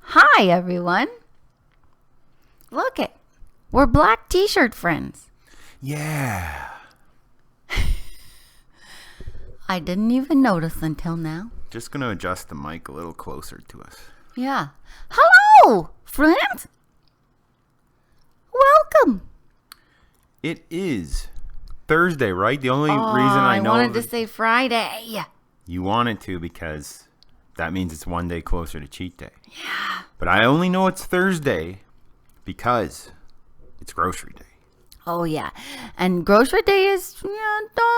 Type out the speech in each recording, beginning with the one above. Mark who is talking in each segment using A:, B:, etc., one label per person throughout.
A: Hi, everyone. Look it. We're black t-shirt friends.
B: Yeah.
A: I didn't even notice until now.
B: Just going to adjust the mic a little closer to us.
A: Yeah. Hello, friends. Welcome.
B: It is Thursday, right? The only reason I know...
A: I wanted to say Friday.
B: You wanted to because that means it's one day closer to cheat day.
A: Yeah.
B: But I only know it's Thursday because it's grocery day.
A: Oh, yeah. And grocery day is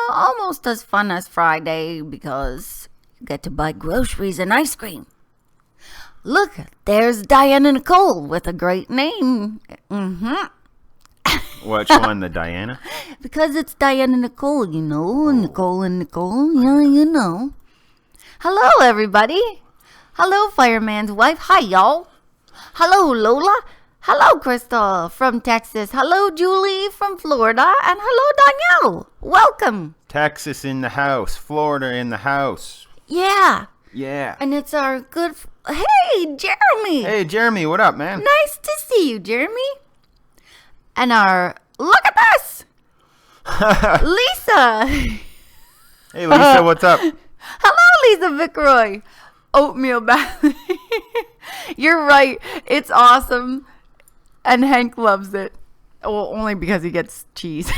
A: almost as fun as Friday because you get to buy groceries and ice cream. Look, there's Diana Nicole with a great name.
B: Which one, the Diana?
A: Because it's Diana Nicole, you know. Nicole and Nicole, yeah, you know. Hello, everybody. Hello, Fireman's wife. Hi, y'all. Hello, Lola. Hello, Crystal from Texas. Hello, Julie from Florida. And hello, Danielle. Welcome.
B: Texas in the house. Florida in the house.
A: Yeah.
B: Yeah.
A: And it's our good... Hey, Jeremy.
B: Hey, Jeremy. What up, man?
A: Nice to see you, Jeremy. And our... Look at this. Lisa.
B: Hey, Lisa. What's up?
A: Hello, Lisa Vickroy. Oatmeal bath. You're right. It's awesome. And Hank loves it. Well, only because he gets cheese.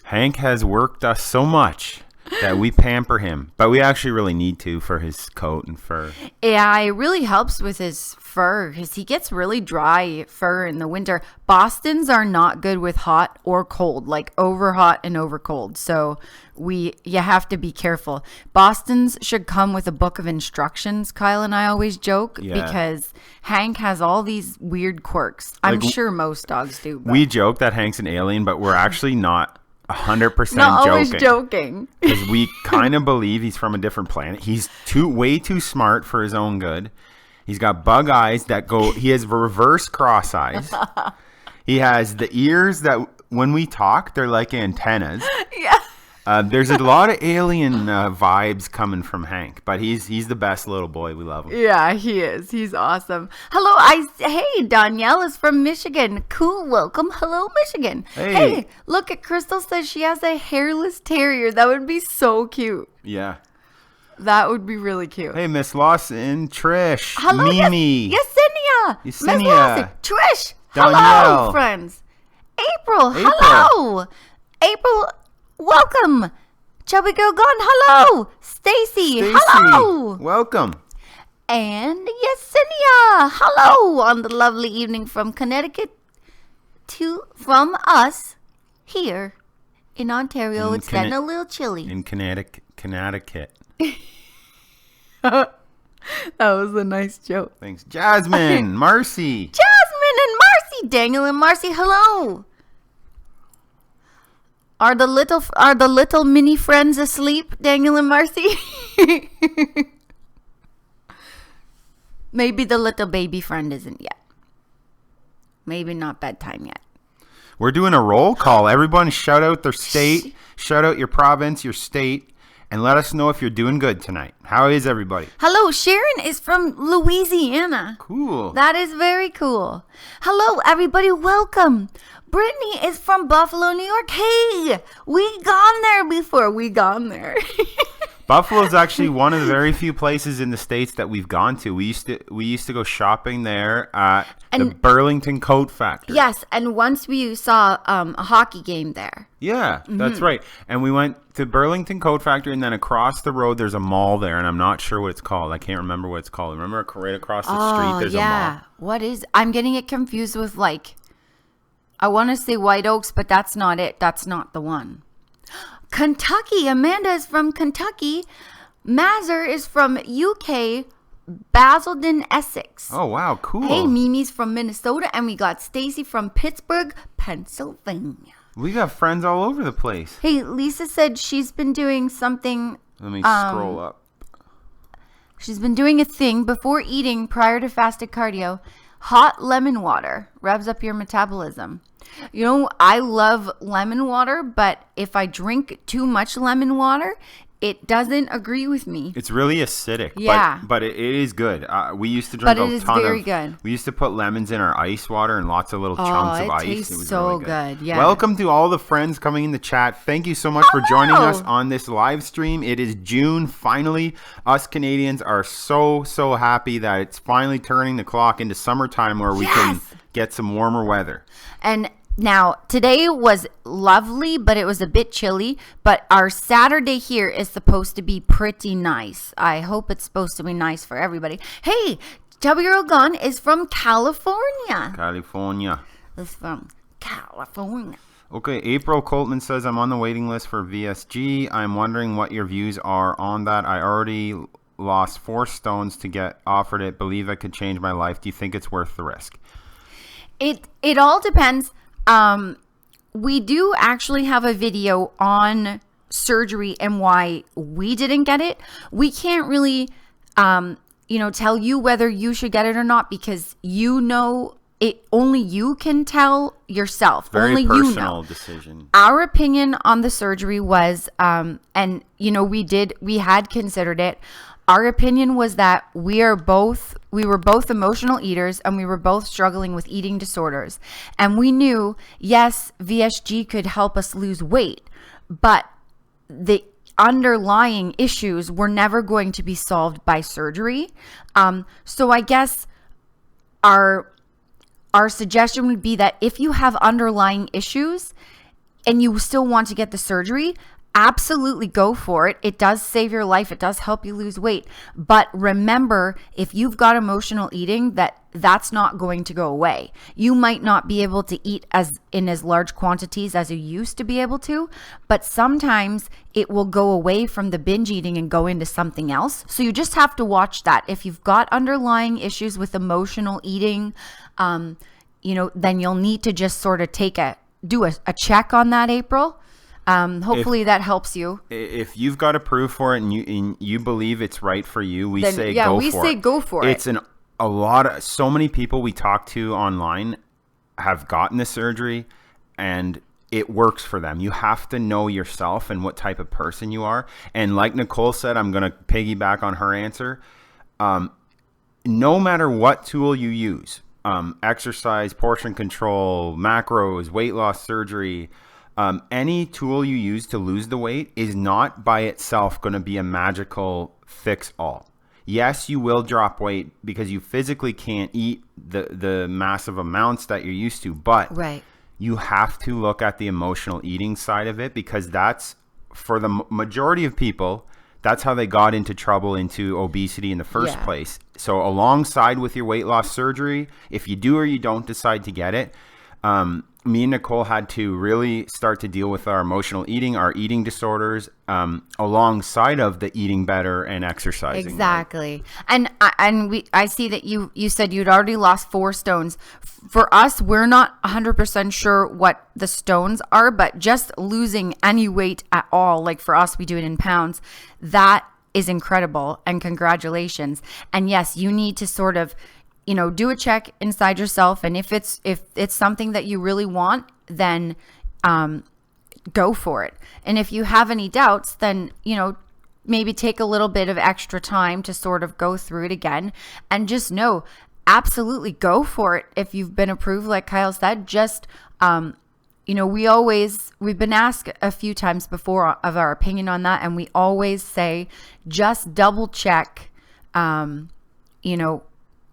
B: Hank has worked us so much that we pamper him. But we actually really need to for his coat and fur.
A: Yeah, it really helps with his fur because he gets really dry fur in the winter. Bostons are not good with hot or cold, like over hot and over cold. So you have to be careful. Bostons should come with a book of instructions, Kyle and I always joke, because Hank has all these weird quirks. I'm sure most dogs do.
B: We joke that Hank's an alien, but we're actually not 100%
A: not
B: joking.
A: Always joking.
B: Because we kind of believe he's from a different planet. He's way too smart for his own good. He's got bug eyes that go... He has reverse cross eyes. He has the ears that when we talk, they're like antennas.
A: Yeah.
B: There's a lot of alien vibes coming from Hank, but he's the best little boy. We love him.
A: Yeah, he is. He's awesome. Hello, hey, Danielle is from Michigan. Cool, welcome. Hello, Michigan. Hey, look at Crystal says she has a hairless terrier. That would be so cute.
B: Yeah.
A: That would be really cute.
B: Hey, Miss Lawson, Trish,
A: hello,
B: Mimi.
A: Yesenia. Miss Lawson, Trish.
B: Danielle.
A: Hello, friends. April. Hello. April. Welcome. Chubby Girl Gone. Hello. Stacy. Hello.
B: Welcome.
A: And Yesenia. Hello on the lovely evening from Connecticut from us here in Ontario. It's getting a little chilly.
B: In Connecticut.
A: That was a nice joke.
B: Thanks. Jasmine. Marcy.
A: Jasmine and Marcy. Daniel and Marcy. Hello. Are the little mini friends asleep, Daniel and Marcy? Maybe the little baby friend isn't yet. Maybe not bedtime yet.
B: We're doing a roll call. Everyone shout out their state, shout out your province, your state, and let us know if you're doing good tonight. How is everybody?
A: Hello, Sharon is from Louisiana.
B: Cool.
A: That is very cool. Hello, everybody. Welcome. Brittany is from Buffalo, New York. Hey, we gone there before. We gone there.
B: Buffalo is actually one of the very few places in the States that we've gone to. We used to go shopping there at the Burlington Coat Factory.
A: Yes, and once we saw a hockey game there.
B: Yeah, that's right. And we went to Burlington Coat Factory, and then across the road there's a mall there, and I'm not sure what it's called. I can't remember what it's called. Remember right across the street there's a mall.
A: What is... I'm getting it confused with I want to say White Oaks, but that's not it. That's not the one. Kentucky. Amanda is from Kentucky. Mazur is from UK, Basildon, Essex.
B: Oh, wow. Cool.
A: Hey, Mimi's from Minnesota, and we got Stacy from Pittsburgh, Pennsylvania.
B: We got friends all over the place.
A: Hey, Lisa said she's been doing something.
B: Let me scroll up.
A: She's been doing a thing before eating prior to fasted cardio. Hot lemon water revs up your metabolism. You know, I love lemon water, but if I drink too much lemon water, it doesn't agree with me.
B: It's really acidic.
A: Yeah.
B: But it is good. We used to drink
A: But it is very good.
B: We used to put lemons in our ice water and lots of little chunks of ice.
A: Tastes
B: It was
A: so
B: really good.
A: Yeah.
B: Welcome to all the friends coming in the chat. Thank you so much for joining us on this live stream. It is June. Finally, us Canadians are so happy that it's finally turning the clock into summertime where we can get some warmer weather.
A: And now, today was lovely, but it was a bit chilly. But our Saturday here is supposed to be pretty nice. I hope it's supposed to be nice for everybody. Hey, Chubby Girl Gone is from California. It's from California.
B: Okay, April Coltman says, I'm on the waiting list for VSG. I'm wondering what your views are on that. I already lost 4 stones to get offered it. Believe I could change my life. Do you think it's worth the risk?
A: It all depends. We do actually have a video on surgery and why we didn't get it. We can't really, tell you whether you should get it or not because it. Only you can tell yourself.
B: Very
A: only
B: personal
A: you know.
B: Decision.
A: Our opinion on the surgery was, we had considered it. Our opinion was that we were both emotional eaters and we were both struggling with eating disorders. And we knew, yes, VSG could help us lose weight, but the underlying issues were never going to be solved by surgery. So I guess our suggestion would be that if you have underlying issues and you still want to get the surgery, absolutely go for it. It does save your life. It does help you lose weight. But remember, if you've got emotional eating, that's not going to go away. You might not be able to eat in as large quantities as you used to be able to, but sometimes it will go away from the binge eating and go into something else. So you just have to watch that. If you've got underlying issues with emotional eating, then you'll need to just sort of do a check on that, April. Hopefully that helps you.
B: If you've got a proof for it and you believe it's right for you, we say go for it. It's so many people we talk to online have gotten the surgery and it works for them. You have to know yourself and what type of person you are. And like Nicole said, I'm going to piggyback on her answer. No matter what tool you use, exercise, portion control, macros, weight loss surgery, any tool you use to lose the weight is not by itself going to be a magical fix all. Yes, you will drop weight because you physically can't eat the massive amounts that you're used to, but you have to look at the emotional eating side of it because that's, for the majority of people, that's how they got into trouble, into obesity in the first place. So alongside with your weight loss surgery, if you do or you don't decide to get it, me and Nicole had to really start to deal with our emotional eating, our eating disorders, alongside of the eating better and exercising.
A: Exactly. Right? And I see that you said you'd already lost 4 stones. For us, we're not 100% sure what the stones are, but just losing any weight at all, like for us, we do it in pounds, that is incredible. And congratulations. And yes, you need to sort of do a check inside yourself. And if it's something that you really want, then go for it. And if you have any doubts, then, maybe take a little bit of extra time to sort of go through it again and just know, absolutely go for it. If you've been approved, like Kyle said, just, we've been asked a few times before of our opinion on that. And we always say, just double check,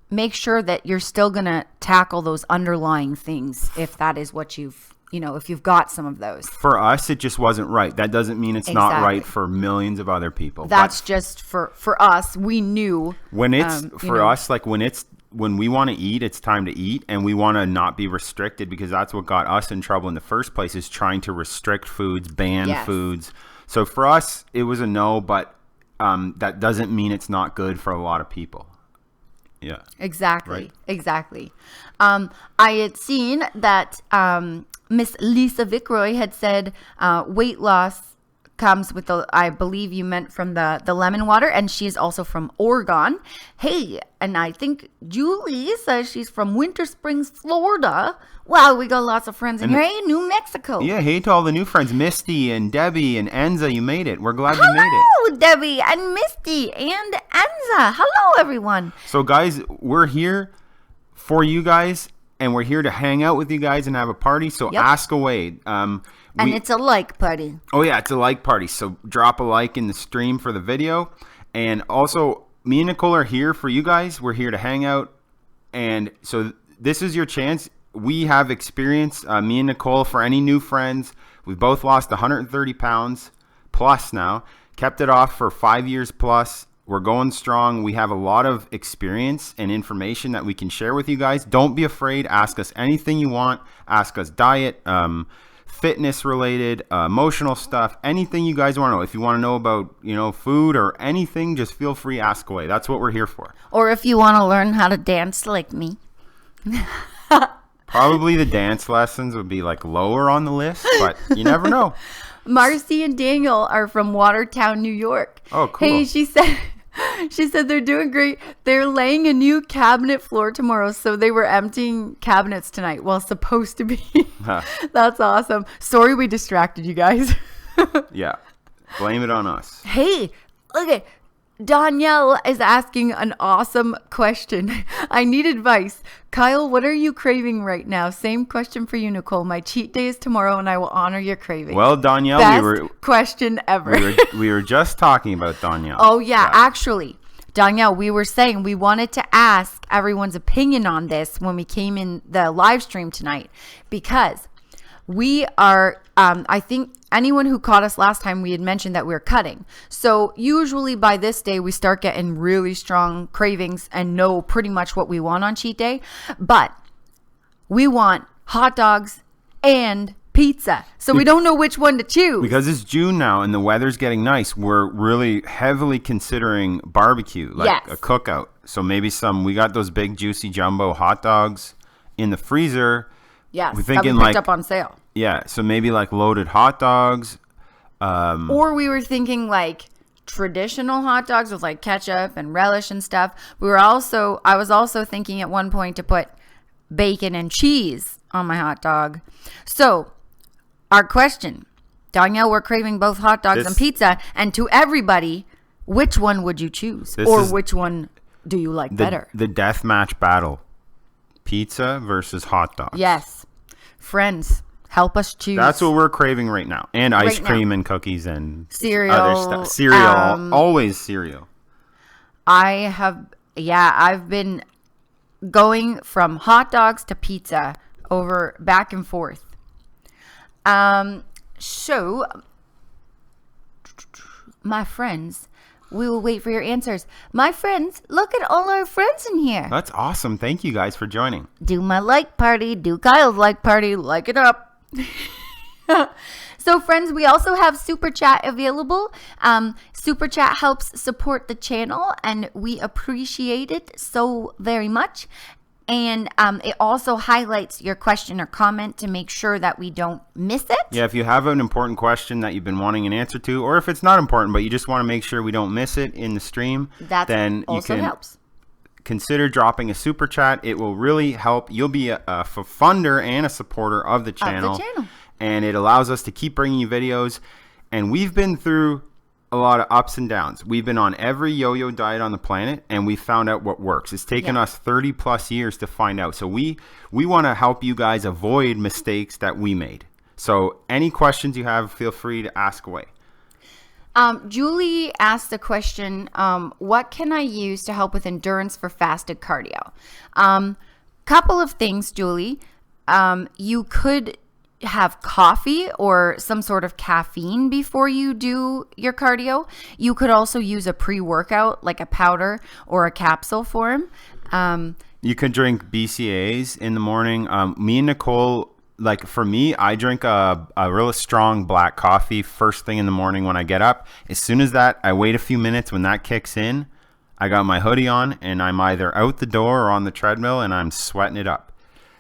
A: make sure that you're still going to tackle those underlying things if that is what if you've got some of those. For us, it just wasn't right. That doesn't mean it's not right for millions of other people. That's just for us. We knew
B: when it's us, like when we want to eat, it's time to eat, and we want to not be restricted because that's what got us in trouble in the first place, is trying to restrict foods, ban foods. So for us, it was a no, but that doesn't mean it's not good for a lot of people. Yeah.
A: Exactly.
B: Right.
A: Exactly. I had seen that Miss Lisa Vickroy had said weight loss comes with the, I believe you meant from the lemon water, and she's also from Oregon. Hey, and I think Julie says she's from Winter Springs, Florida. Wow, we got lots of friends in here. Hey, New Mexico.
B: Yeah, hey to all the new friends, Misty and Debbie and Enza. You made it. We're glad you made it.
A: Hello, Debbie and Misty and Enza. Hello, everyone.
B: So, guys, we're here for you guys, and we're here to hang out with you guys and have a party. So ask away.
A: And it's a like party.
B: Oh, yeah, it's a like party. So drop a like in the stream for the video. And also, me and Nicole are here for you guys. We're here to hang out. And so this is your chance. We have experience, me and Nicole, for any new friends. We've both lost 130 pounds plus now. Kept it off for 5 years plus. We're going strong. We have a lot of experience and information that we can share with you guys. Don't be afraid. Ask us anything you want. Ask us diet, fitness related, emotional stuff, anything you guys want to know. If you want to know about, food or anything, just feel free, ask away. That's what we're here for.
A: Or if you want to learn how to dance like me.
B: Probably the dance lessons would be like lower on the list, but you never know.
A: Marcy and Daniel are from Watertown, New York.
B: Oh, cool.
A: Hey, she said they're doing great. They're laying a new cabinet floor tomorrow, so they were emptying cabinets tonight. Well, supposed to be. That's awesome. Sorry we distracted you guys.
B: Yeah. Blame it on us.
A: Hey, okay. Danielle is asking an awesome question. I need advice. Kyle, what are you craving right now? Same question for you, Nicole. My cheat day is tomorrow, and I will honor your craving.
B: Well, Danielle,
A: Best question ever.
B: we were just talking about Danielle.
A: Oh, yeah. Actually, Danielle, we were saying we wanted to ask everyone's opinion on this when we came in the live stream tonight, because we are, I think anyone who caught us last time, we had mentioned that we were cutting. So usually by this day, we start getting really strong cravings and know pretty much what we want on cheat day. But we want hot dogs and pizza. So we don't know which one to choose.
B: Because it's June now and the weather's getting nice, we're really heavily considering barbecue, like a cookout. So maybe we got those big juicy jumbo hot dogs in the freezer.
A: Yes,
B: we're thinking
A: that we picked up on sale.
B: Yeah, so maybe like loaded hot dogs.
A: Or we were thinking like traditional hot dogs with like ketchup and relish and stuff. I was also thinking at one point to put bacon and cheese on my hot dog. So our question, Danielle, we're craving both hot dogs and pizza. And to everybody, which one would you choose? Or which one do you like better?
B: The death match battle. Pizza versus hot dogs.
A: Yes. Friends, help us choose.
B: That's what we're craving right now. And ice cream and cookies and
A: cereal.
B: Other stuff. Cereal. Always cereal.
A: I've been going from hot dogs to pizza back and forth. So, my friends, we will wait for your answers. My friends, look at all our friends in here.
B: That's awesome. Thank you guys for joining.
A: Do my like party. Do Kyle's like party. Like it up. So, friends, we also have Super Chat available. Super Chat helps support the channel, and we appreciate it so very much. And it also highlights your question or comment to make sure that we don't miss it.
B: Yeah, if you have an important question that you've been wanting an answer to, or if it's not important, but you just want to make sure we don't miss it in the stream, then
A: also
B: you can
A: helps.
B: Consider dropping a super chat. It will really help. You'll be a funder and a supporter of the channel. And it allows us to keep bringing you videos. And we've been through a lot of ups and downs. We've been on every yo-yo diet on the planet, and we found out what works. It's taken us 30 plus years to find out. So we want to help you guys avoid mistakes that we made. So any questions you have, feel free to ask away.
A: Julie asked a question, what can I use to help with endurance for fasted cardio? Couple of things, Julie. You could have coffee or some sort of caffeine before you do your cardio. You could also use a pre-workout, like a powder or a capsule form.
B: You could drink BCAAs in the morning. Me and Nicole, like for me, I drink a really strong black coffee first thing in the morning when I get up. As soon as that, I wait a few minutes. When that kicks in, I got my hoodie on and I'm either out the door or on the treadmill and I'm sweating it up.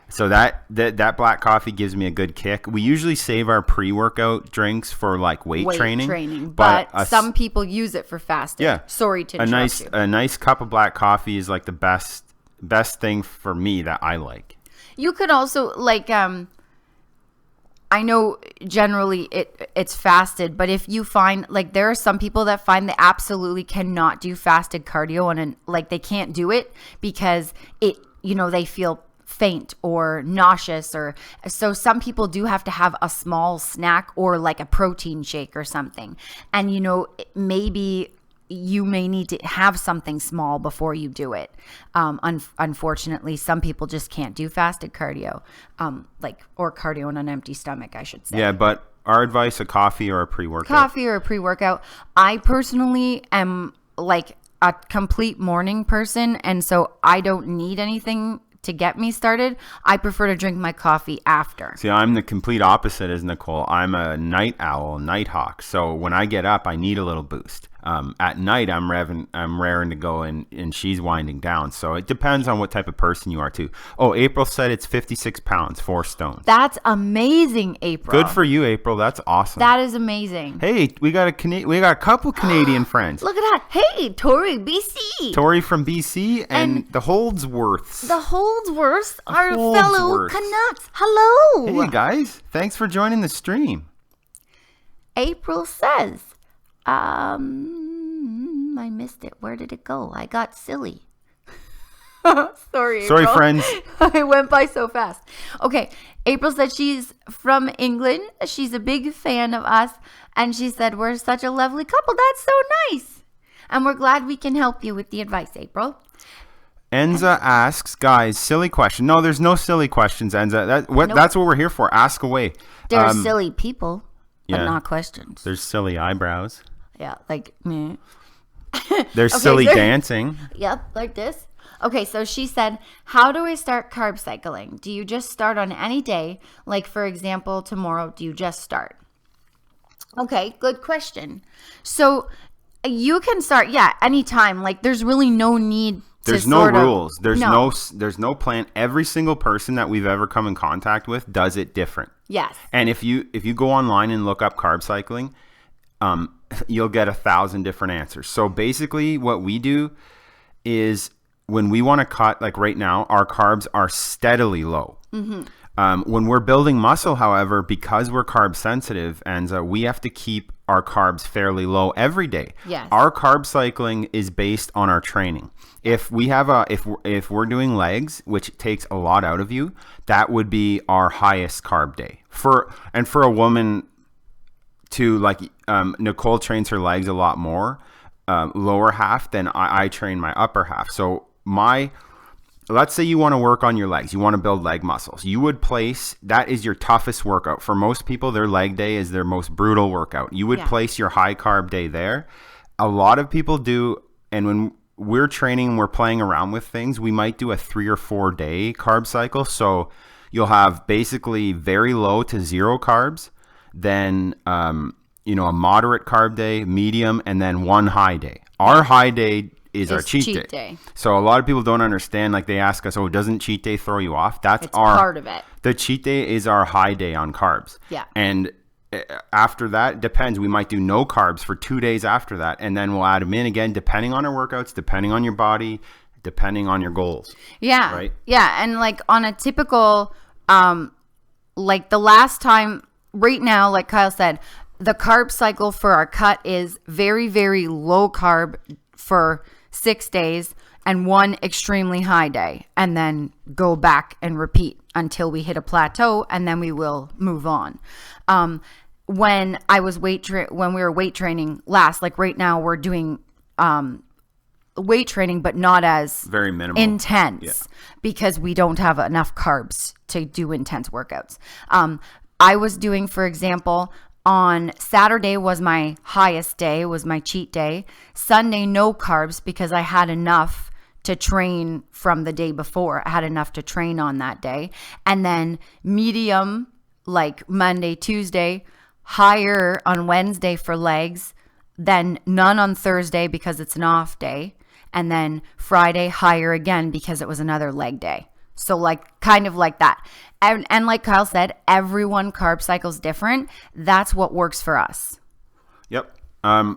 B: So that black coffee gives me a good kick. We usually save our pre-workout drinks for like weight training.
A: But some people use it for fasting.
B: Yeah.
A: Sorry to interrupt you.
B: A nice cup of black coffee is like the best thing for me that I like.
A: You could also like I know generally it's fasted, but if you find like there are some people that find they absolutely cannot do fasted cardio and like they can't do it because they feel faint or nauseous, or so some people do have to have a small snack or like a protein shake or something. And maybe you may need to have something small before you do it. Unfortunately, some people just can't do fasted cardio, or cardio on an empty stomach, I should say.
B: Yeah, but our advice: a coffee or a pre-workout.
A: Coffee or a pre-workout. I personally am like a complete morning person, and so I don't need anything to get me started. I prefer to drink my coffee after.
B: See, I'm the complete opposite as Nicole. I'm a night owl, night hawk. So when I get up, I need a little boost. At night, I'm raring to go, and she's winding down. So it depends on what type of person you are too. Oh, April said it's 56 pounds, 4 stones.
A: That's amazing, April.
B: Good for you, April. That's awesome.
A: That is amazing.
B: Hey, we got a couple Canadian friends.
A: Look at that. Hey, Tori, BC.
B: Tori from BC and the Holdsworths.
A: The Holdsworths are fellow Canucks. Hello.
B: Hey guys, thanks for joining the stream.
A: April says, I missed it. Where did it go? I got silly. Sorry, April.
B: Friends.
A: It went by so fast. Okay, April said she's from England. She's a big fan of us. And she said, we're such a lovely couple. That's so nice. And we're glad we can help you with the advice, April.
B: Enza asks, guys, silly question. No, there's no silly questions, Enza. That's what we're here for. Ask away.
A: There's silly people, but not questions.
B: There's silly eyebrows.
A: Yeah, like me.
B: There's silly dancing.
A: Yep, like this. Okay, so she said, how do I start carb cycling? Do you just start on any day? Like, for example, tomorrow, do you just start? Okay, good question. So you can start, anytime. Like, there's really no need.
B: There's no rules. There's no plan. Every single person that we've ever come in contact with does it different.
A: Yes.
B: And if you go online and look up carb cycling, you'll get 1,000 different answers. So basically what we do is when we want to cut, like right now, our carbs are steadily low. Mm-hmm. When we're building muscle, however, because we're carb sensitive, and we have to keep our carbs fairly low every day.
A: Yes.
B: Our carb cycling is based on our training. If we have if we're doing legs, which takes a lot out of you, that would be our highest carb day. For a woman to like Nicole trains her legs a lot more, lower half than I train my upper half. So let's say you want to work on your legs, you want to build leg muscles. You would place, that is your toughest workout. For most people, their leg day is their most brutal workout. You would place your high carb day there. A lot of people do, and when we're training, we're playing around with things, we might do a 3 or 4 day carb cycle. So you'll have basically very low to zero carbs, then a moderate carb day, medium, and then one high day. Our high day is our cheat day. So a lot of people don't understand, like they ask us, doesn't cheat day throw you off? It's
A: part of it.
B: The cheat day is our high day on carbs.
A: Yeah.
B: And after that, it depends. We might do no carbs for 2 days after that, and then we'll add them in again, depending on our workouts, depending on your body, depending on your goals.
A: Yeah.
B: Right?
A: Yeah. And like on a typical, like the last time, right now, like Kyle said, the carb cycle for our cut is very, very low carb for 6 days and one extremely high day, and then go back and repeat until we hit a plateau, and then we will move on. When we were weight training last, like right now we're doing weight training, but not as
B: very minimal
A: intense because we don't have enough carbs to do intense workouts. I was doing, for example, on Saturday was my highest day, was my cheat day. Sunday, no carbs because I had enough to train from the day before. I had enough to train on that day. And then medium, like Monday, Tuesday, higher on Wednesday for legs, then none on Thursday because it's an off day. And then Friday, higher again because it was another leg day. So like kind of like that. And like Kyle said, everyone carb cycle's different. That's what works for us.
B: Yep.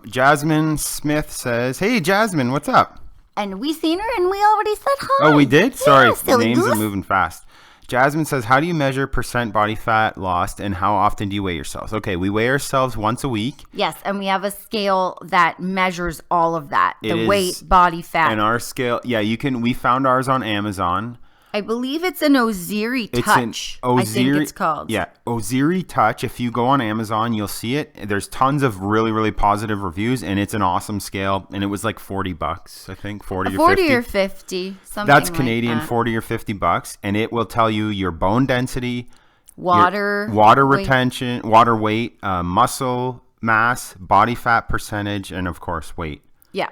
B: Jasmine Smith says, "Hey, Jasmine, what's up?"
A: And we seen her and we already said hi.
B: Oh, we did? Sorry,
A: Yeah, silly
B: names
A: goose.
B: are moving fast. Jasmine says, "How do you measure percent body fat lost and how often do you weigh yourselves?" Okay, we weigh ourselves once a week.
A: Yes, and we have a scale that measures all of that.
B: It
A: The
B: is-
A: weight, body fat.
B: And our scale, yeah, we found ours on Amazon.
A: I believe it's an Oziri
B: It's
A: Touch.
B: an
A: I think it's called.
B: Yeah, Oziri Touch. If you go on Amazon, you'll see it. There's tons of really, really positive reviews, and it's an awesome scale. And it was like $40, I think, 40 or 50.
A: 40 or 50, something
B: That's
A: like
B: Canadian,
A: that.
B: 40 or $50, and it will tell you your bone density,
A: Water
B: water
A: weight.
B: retention, water weight, muscle mass, body fat percentage, and of course weight.
A: Yeah.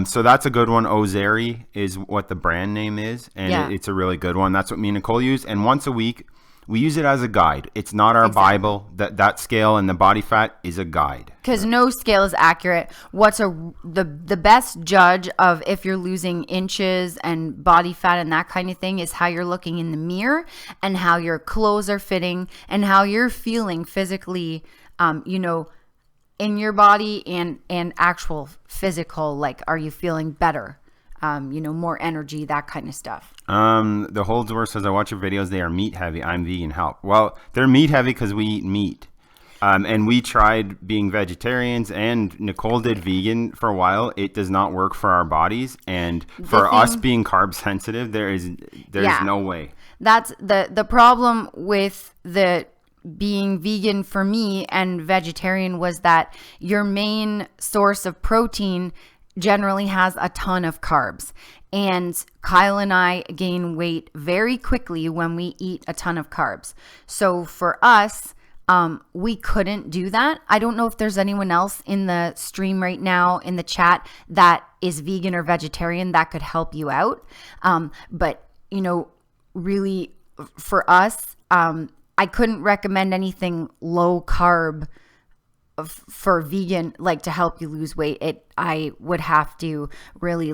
B: So that's a good one. Ozeri is what the brand name is, and
A: Yeah.
B: it's a really good one. That's what me and Nicole use, and once a week we use it as a guide. It's not our Bible. That scale and the body fat is a guide.
A: Because no scale is accurate. The best judge of if you're losing inches and body fat and that kind of thing is how you're looking in the mirror and how your clothes are fitting and how you're feeling physically, in your body and actual physical, like, are you feeling better? More energy, that kind of stuff.
B: The Holdsworth says, "I watch your videos. They are meat heavy. I'm vegan. Help." Well, they're meat heavy because we eat meat. And we tried being vegetarians, and Nicole did vegan for a while. It does not work for our bodies, and for us being carb sensitive, there's no way.
A: That's the problem with the being vegan for me and vegetarian was that your main source of protein generally has a ton of carbs. And Kyle and I gain weight very quickly when we eat a ton of carbs. So for us, we couldn't do that. I don't know if there's anyone else in the stream right now in the chat that is vegan or vegetarian that could help you out. But really for us, I couldn't recommend anything low carb for vegan, like to help you lose weight. I would have to really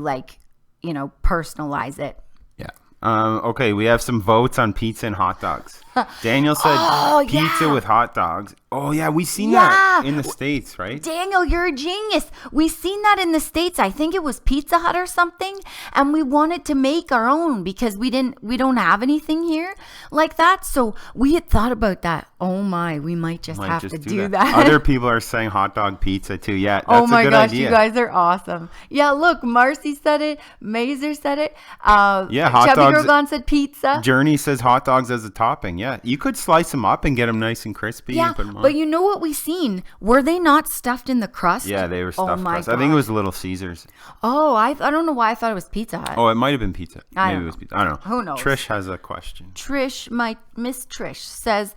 A: personalize it.
B: Yeah. Okay, we have some votes on pizza and hot dogs. Daniel said pizza with hot dogs. Oh, yeah, we seen that in the States, right?
A: Daniel, you're a genius. We seen that in the States. I think it was Pizza Hut or something. And we wanted to make our own because we don't have anything here like that. So we had thought about that. Oh my, we might just have to do that.
B: Other people are saying hot dog pizza too. Yeah, that's
A: oh my
B: a good
A: gosh,
B: idea.
A: You guys are awesome. Yeah, look, Marcy said it. Mazer said it.
B: Hot
A: Chubby
B: dogs.
A: Gorgon said pizza.
B: Journey says hot dogs as a topping. Yeah, you could slice them up and get them nice and crispy.
A: Yeah,
B: and put them on.
A: but you know what we seen? Were they not stuffed in the crust?
B: Yeah, they were stuffed
A: my
B: crust. I think it
A: gosh.
B: was Little Caesars.
A: Oh, I don't know why I thought it was Pizza Hut.
B: Oh, it might have been pizza.
A: I
B: Maybe
A: don't
B: it was
A: know.
B: pizza. I don't know.
A: Who knows?
B: Trish has a question.
A: Trish, my Miss Trish says,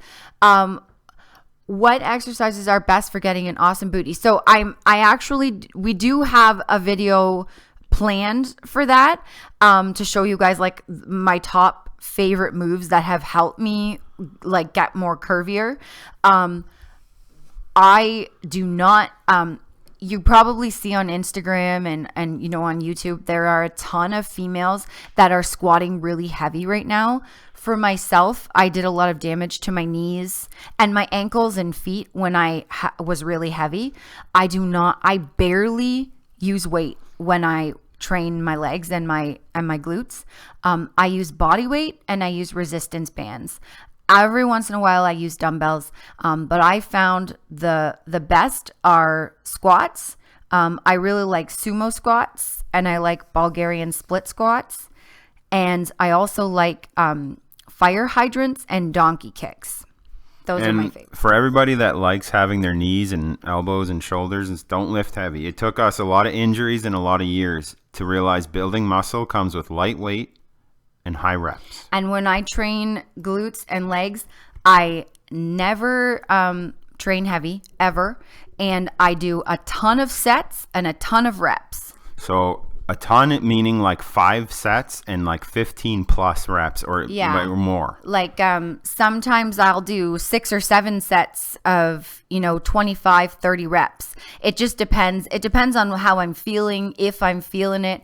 A: what exercises are best for getting an awesome booty? So we do have a video planned for that, to show you guys like my top favorite moves that have helped me like get more curvier. I do not, you probably see on Instagram and on YouTube, there are a ton of females that are squatting really heavy right now. For myself, I did a lot of damage to my knees and my ankles and feet when I was really heavy. I barely use weight when I train my legs and my glutes. I use body weight and I use resistance bands. Every once in a while I use dumbbells, but I found the best are squats. I really like sumo squats and I like Bulgarian split squats. And I also like fire hydrants and donkey kicks. Those are my favorites.
B: For everybody that likes having their knees and elbows and shoulders, don't lift heavy. It took us a lot of injuries and a lot of years to realize building muscle comes with light weight and high reps.
A: And when I train glutes and legs, I never train heavy ever. And I do a ton of sets and a ton of reps.
B: So A ton, meaning like 5 sets and like 15 plus reps or more.
A: Like sometimes I'll do 6 or 7 sets of, 25, 30 reps. It just depends. It depends on how I'm feeling, if I'm feeling it.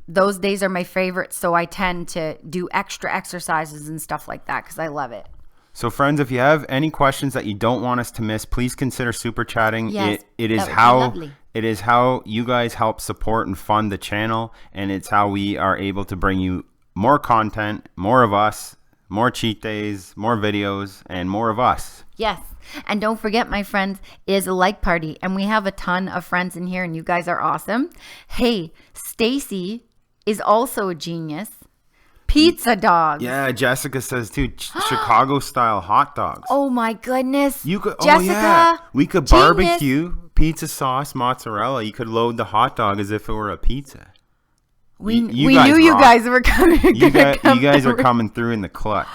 A: Those days are my favorite. So I tend to do extra exercises and stuff like that because I love it.
B: So friends, if you have any questions that you don't want us to miss, please consider super chatting.
A: Yes,
B: it is how you guys help support and fund the channel, and it's how we are able to bring you more content, more of us, more cheat days, more videos, and more of us.
A: Yes. And don't forget, my friends, it is a like party, and we have a ton of friends in here, and you guys are awesome. Hey, Stacy is also a genius. Pizza dogs.
B: Yeah, Jessica says too. Chicago style hot dogs.
A: Oh my goodness.
B: You could,
A: Jessica,
B: we could
A: genius.
B: Barbecue, pizza sauce, mozzarella. You could load the hot dog as if it were a pizza.
A: We knew you guys were coming.
B: You guys are coming through in the clutch.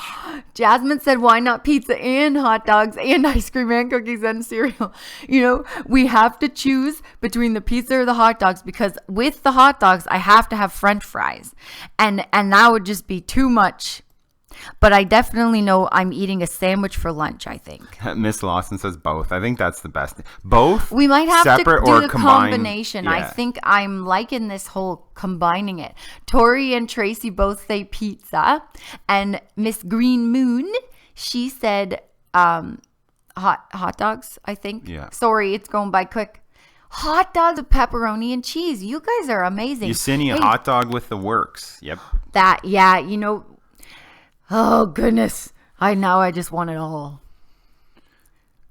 A: Jasmine said, why not pizza and hot dogs and ice cream and cookies and cereal? We have to choose between the pizza or the hot dogs, because with the hot dogs, I have to have French fries. And that would just be too much. But I definitely know I'm eating a sandwich for lunch, I think.
B: Miss Lawson says both. I think that's the best. Both?
A: We might have
B: separate
A: to do
B: or
A: the
B: combine.
A: combination.
B: Yeah.
A: I think I'm liking this whole combining it. Tori and Tracy both say pizza. And Miss Green Moon, she said hot dogs, I think.
B: Yeah.
A: Sorry, it's going by quick. Hot dogs with pepperoni and cheese. You guys are amazing.
B: Yesenia hot dog with the works. Yep.
A: That, yeah, oh, goodness. I just want it all.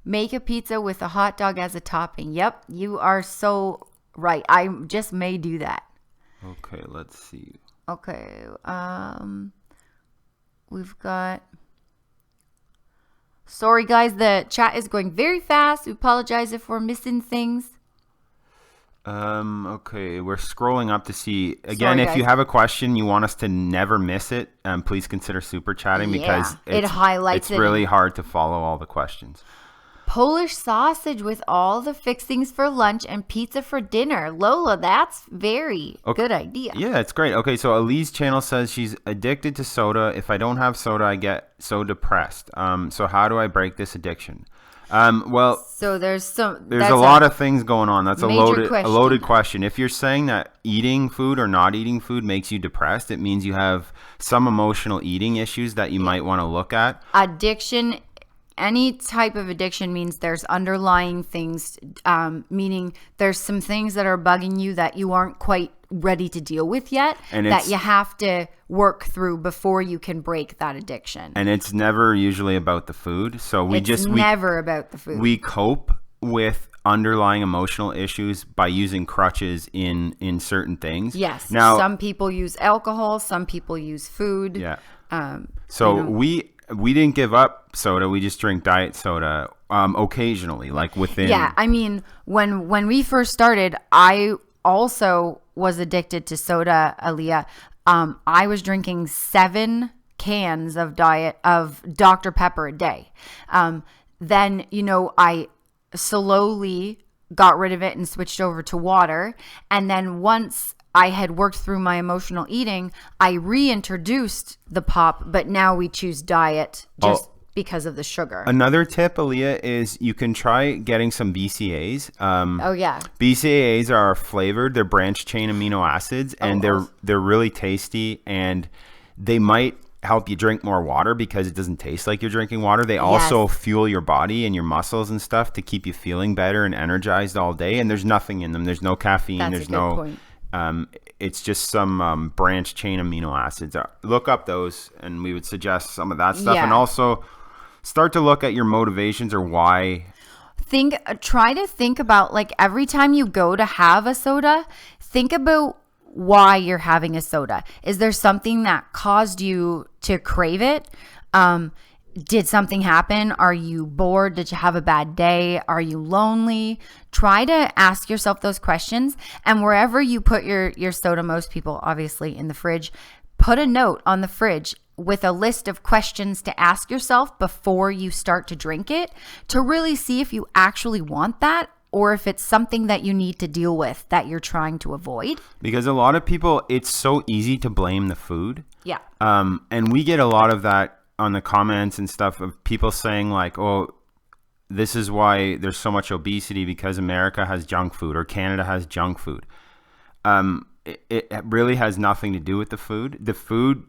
A: Make a pizza with a hot dog as a topping. Yep, you are so right. I just may do that.
B: Okay, let's see.
A: Okay, we've got... Sorry, guys, the chat is going very fast. We apologize if we're missing things.
B: Okay, we're scrolling up to see again.
A: Sorry,
B: if you have a question, you want us to never miss it, please consider super chatting, because
A: it highlights
B: it's really hard to follow all the questions.
A: Polish sausage with all the fixings for lunch and pizza for dinner. Lola, that's very good idea.
B: Yeah, it's great. Okay, so Elise Channel says she's addicted to soda. If I don't have soda, I get so depressed. So how do I break this addiction?
A: So there's
B: a lot of things going on. That's a loaded question. If you're saying that eating food or not eating food makes you depressed, it means you have some emotional eating issues that you might want to look at.
A: Addiction, any type of addiction, means there's underlying things, meaning there's some things that are bugging you that you aren't quite ready to deal with yet, and that you have to work through before you can break that addiction.
B: And it's never usually about the food. So
A: it's never about the food.
B: We cope with underlying emotional issues by using crutches in certain things.
A: Yes.
B: Now,
A: some people use alcohol, some people use food.
B: Yeah. We didn't give up soda. We just drink diet soda occasionally, like within.
A: Yeah, I mean, when we first started, I also was addicted to soda, Aaliyah. I was drinking 7 cans of Dr. Pepper a day. Then, I slowly got rid of it and switched over to water. And then once I had worked through my emotional eating, I reintroduced the pop, but now we choose diet just because of the sugar.
B: Another tip, Aaliyah, is you can try getting some BCAAs. BCAAs are flavored. They're branched chain amino acids, and they're really tasty, and they might help you drink more water because it doesn't taste like you're drinking water. They also fuel your body and your muscles and stuff to keep you feeling better and energized all day, and there's nothing in them. There's no caffeine.
A: That's a good point.
B: It's just some branched chain amino acids. Look up those, and we would suggest some of that stuff. And also start to look at your motivations or why.
A: Try to think about, like, every time you go to have a soda, think about why you're having a soda. Is there something that caused you to crave it? Did something happen? Are you bored? Did you have a bad day? Are you lonely? Try to ask yourself those questions. And wherever you put your soda, most people obviously in the fridge, put a note on the fridge with a list of questions to ask yourself before you start to drink it, to really see if you actually want that or if it's something that you need to deal with that you're trying to avoid.
B: Because a lot of people, it's so easy to blame the food.
A: Yeah.
B: And we get a lot of that on the comments and stuff of people saying like, oh, this is why there's so much obesity because America has junk food or Canada has junk food. It really has nothing to do with the food. The food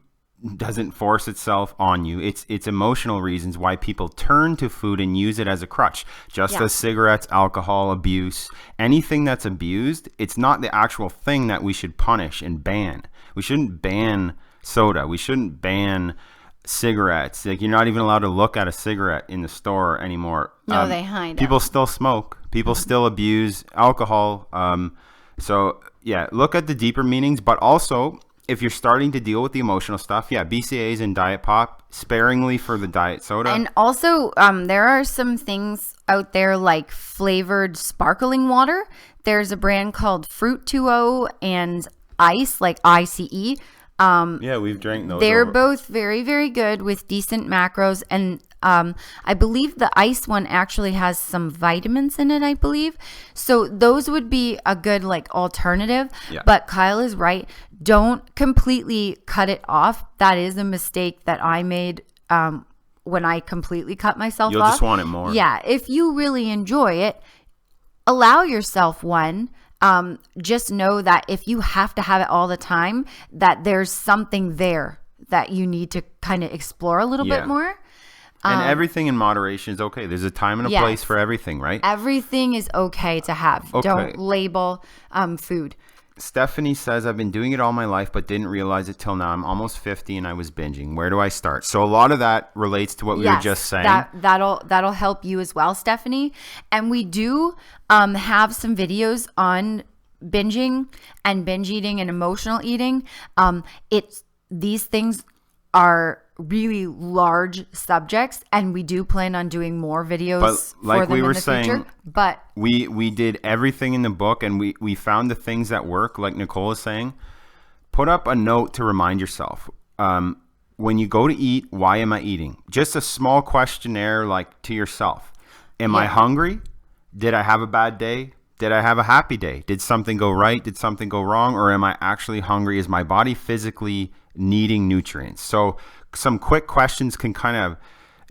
B: doesn't force itself on you. It's emotional reasons why people turn to food and use it as a crutch. Just as cigarettes, alcohol, abuse, anything that's abused, it's not the actual thing that we should punish and ban. We shouldn't ban soda. We shouldn't ban cigarettes. Like, you're not even allowed to look at a cigarette in the store anymore.
A: No, they hide
B: people still smoke. People still abuse alcohol. So yeah, look at the deeper meanings, but also if you're starting to deal with the emotional stuff, BCAAs and diet pop sparingly for the diet soda.
A: And also, there are some things out there like flavored sparkling water. There's a brand called Fruit 2O and Ice, like ICE.
B: We've drank those.
A: They're both very, very good with decent macros. And I believe the Ice one actually has some vitamins in it, I believe. So those would be a good like alternative. Yeah. But Kyle is right. Don't completely cut it off. That is a mistake that I made when I completely cut myself off.
B: You'll just want it more.
A: Yeah. If you really enjoy it, allow yourself one. Just know that if you have to have it all the time, that there's something there that you need to kind of explore a little bit more.
B: And everything in moderation is okay. There's a time and a place for everything, right?
A: Everything is okay to have. Okay. Don't label food.
B: Stephanie says, I've been doing it all my life, but didn't realize it till now. I'm almost 50 and I was binging. Where do I start? So a lot of that relates to what we were just saying.
A: That'll help you as well, Stephanie. And we do have some videos on binging and binge eating and emotional eating. These things are really large subjects, and we do plan on doing more videos for them in the future. But
B: we did everything in the book, and we found the things that work. Like Nicole is saying, put up a note to remind yourself. When you go to eat, why am I eating? Just a small questionnaire, like to yourself. Am I hungry? Did I have a bad day? Did I have a happy day? Did something go right? Did something go wrong? Or am I actually hungry? Is my body physically needing nutrients? So some quick questions can kind of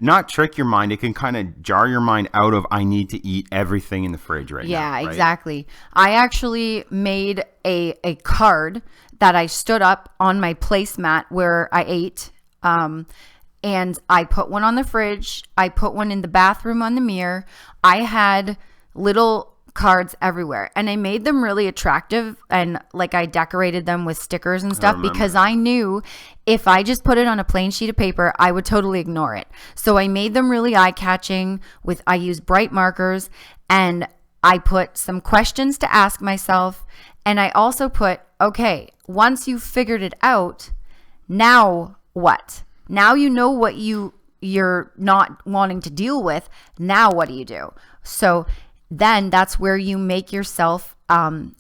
B: not trick your mind. It can kind of jar your mind out of, I need to eat everything in the fridge right now.
A: Yeah, exactly. I actually made a card that I stood up on my placemat where I ate. And I put one on the fridge. I put one in the bathroom on the mirror. I had little cards everywhere, and I made them really attractive, and like I decorated them with stickers and stuff because I knew if I just put it on a plain sheet of paper, I would totally ignore it. So I made them really eye-catching I used bright markers, and I put some questions to ask myself, and I also put, okay, once you've figured it out, now what? Now you know what you're not wanting to deal with. Now what do you do? So then that's where you make yourself a